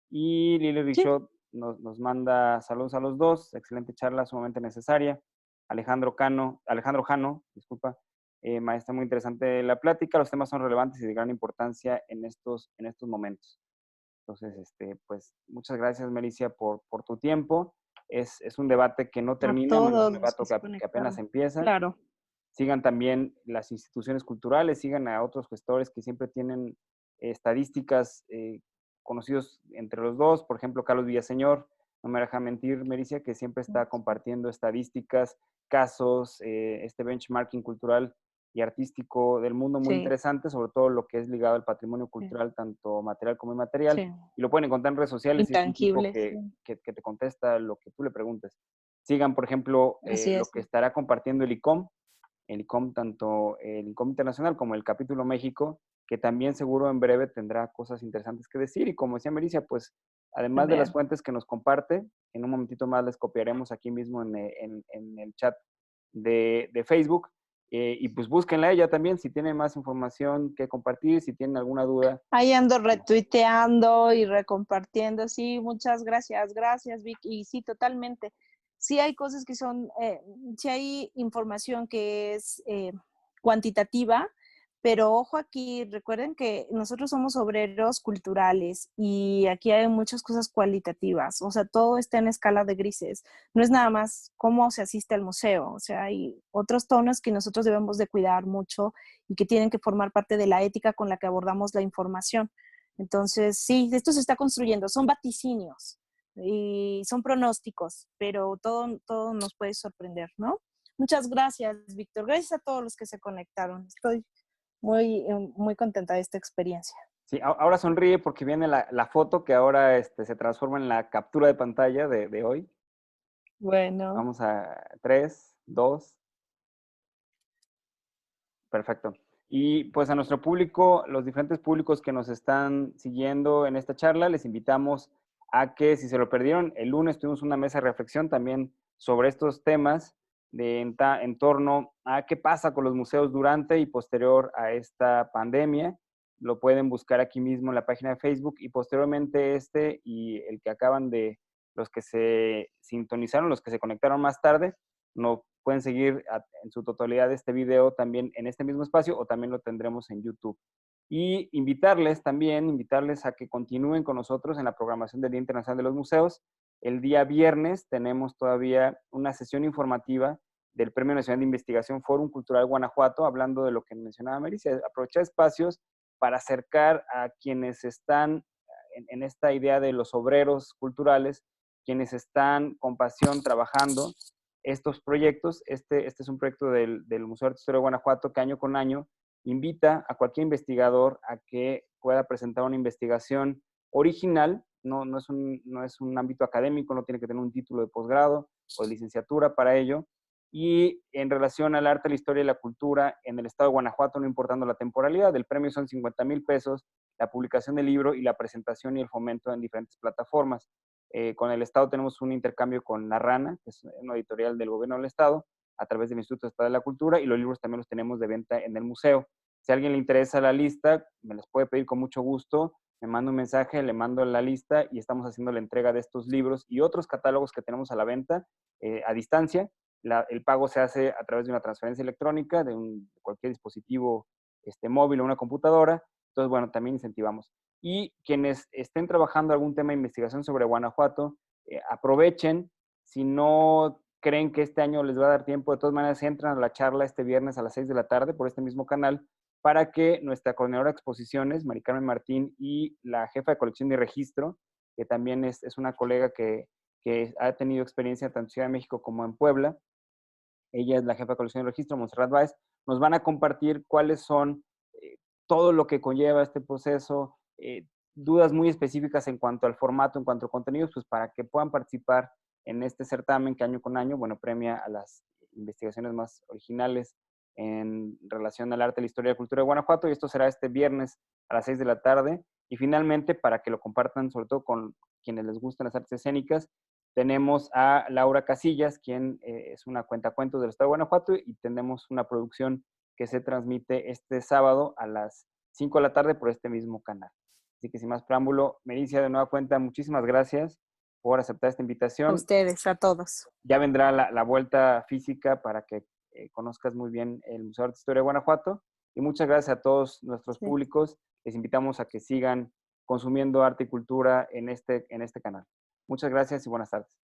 Y Lili Sí, Richaud nos manda saludos a los dos, excelente charla, sumamente necesaria. Alejandro Jano, disculpa, maestra, muy interesante la plática, los temas son relevantes y de gran importancia en estos momentos. Entonces, pues muchas gracias, Melicia, por tu tiempo. Es un debate que no a termina, no es un todos los debate que se que apenas conectaron. empieza. Claro, Sigan también las instituciones culturales, sigan a otros gestores que siempre tienen estadísticas conocidos entre los dos. Por ejemplo, Carlos Villaseñor, no me deja mentir, Mericia, que siempre está compartiendo estadísticas, casos, este benchmarking cultural y artístico del mundo muy sí, interesante, sobre todo lo que es ligado al patrimonio sí, cultural, tanto material como inmaterial. sí. Y lo pueden encontrar en redes sociales y es un tipo Intangibles, sí. que te contesta lo que tú le preguntes. Sigan, por ejemplo, Así lo es. que estará compartiendo el ICOM, tanto el ICOM Internacional como el Capítulo México, que también seguro en breve tendrá cosas interesantes que decir. Y como decía Mericia, pues además de las También. fuentes que nos comparte, en un momentito más les copiaremos aquí mismo en el chat de Facebook. Y pues búsquenla ella también si tienen más información que compartir, si tienen alguna duda. Ahí ando retuiteando y recompartiendo. Sí, muchas gracias, gracias, Vic. Y sí, totalmente. Sí hay cosas que son, sí hay información que es cuantitativa, pero ojo aquí, recuerden que nosotros somos obreros culturales y aquí hay muchas cosas cualitativas, o sea, todo está en escala de grises. No es nada más cómo se asiste al museo, o sea, hay otros tonos que nosotros debemos de cuidar mucho y que tienen que formar parte de la ética con la que abordamos la información. Entonces, sí, esto se está construyendo, son vaticinios y son pronósticos, pero todo nos puede sorprender, ¿no? Muchas gracias, Víctor. Gracias a todos los que se conectaron. Estoy muy contenta de esta experiencia. Sí, ahora sonríe porque viene la foto que ahora se transforma en la captura de pantalla de hoy. Bueno, Vamos a 3, 2. Perfecto. Y pues a nuestro público, los diferentes públicos que nos están siguiendo en esta charla, les invitamos a que si se lo perdieron, el lunes tuvimos una mesa de reflexión también sobre estos temas en torno a qué pasa con los museos durante y posterior a esta pandemia. Lo pueden buscar aquí mismo en la página de Facebook y posteriormente y el que acaban de, los que se sintonizaron, los que se conectaron más tarde, no pueden seguir en su totalidad este video también en este mismo espacio o también lo tendremos en YouTube. Y invitarles a que continúen con nosotros en la programación del Día Internacional de los Museos. El día viernes tenemos todavía una sesión informativa del Premio Nacional de Investigación Fórum Cultural Guanajuato, hablando de lo que mencionaba Melissa, aprovechar espacios para acercar a quienes están en esta idea de los obreros culturales, quienes están con pasión trabajando estos proyectos. Este es un proyecto del Museo de Arte e Historia de Guanajuato que año con año invita a cualquier investigador a que pueda presentar una investigación original. No es un ámbito académico, no tiene que tener un título de posgrado o de licenciatura para ello. Y en relación al arte, la historia y la cultura en el estado de Guanajuato, no importando la temporalidad, el premio son 50,000 pesos, la publicación del libro y la presentación y el fomento en diferentes plataformas. Con el Estado tenemos un intercambio con La Rana, que es una editorial del gobierno del Estado, a través del Instituto Estatal de la Cultura, y los libros también los tenemos de venta en el museo. Si a alguien le interesa la lista, me las puede pedir con mucho gusto, me manda un mensaje, le mando la lista y estamos haciendo la entrega de estos libros y otros catálogos que tenemos a la venta a distancia. El pago se hace a través de una transferencia electrónica de cualquier dispositivo móvil o una computadora. Entonces, bueno, también incentivamos. Y quienes estén trabajando algún tema de investigación sobre Guanajuato, aprovechen. Si no creen que este año les va a dar tiempo, de todas maneras entran a la charla este viernes a las 6 de la tarde por este mismo canal para que nuestra coordinadora de exposiciones, Mari Carmen Martín, y la jefa de colección y registro, que también es una colega que ha tenido experiencia tanto en Ciudad de México como en Puebla, ella es la jefa de colección y registro, Montserrat Báez, nos van a compartir cuáles son todo lo que conlleva este proceso, dudas muy específicas en cuanto al formato, en cuanto a contenidos, pues para que puedan participar en este certamen que año con año, bueno, premia a las investigaciones más originales en relación al arte, la historia y la cultura de Guanajuato, y esto será este viernes a las 6 de la tarde. Y finalmente, para que lo compartan sobre todo con quienes les gustan las artes escénicas, tenemos a Laura Casillas, quien es una cuentacuentos del estado de Guanajuato, y tenemos una producción que se transmite este sábado a las 5 de la tarde por este mismo canal. Así que sin más preámbulo, Mericia, de nueva cuenta, muchísimas gracias por aceptar esta A invitación. ustedes, a todos. Ya vendrá la vuelta física para que conozcas muy bien el Museo de Arte e Historia de Guanajuato. Y muchas gracias a todos nuestros públicos. Les invitamos a que sigan consumiendo arte y cultura en este canal. Muchas gracias y buenas tardes.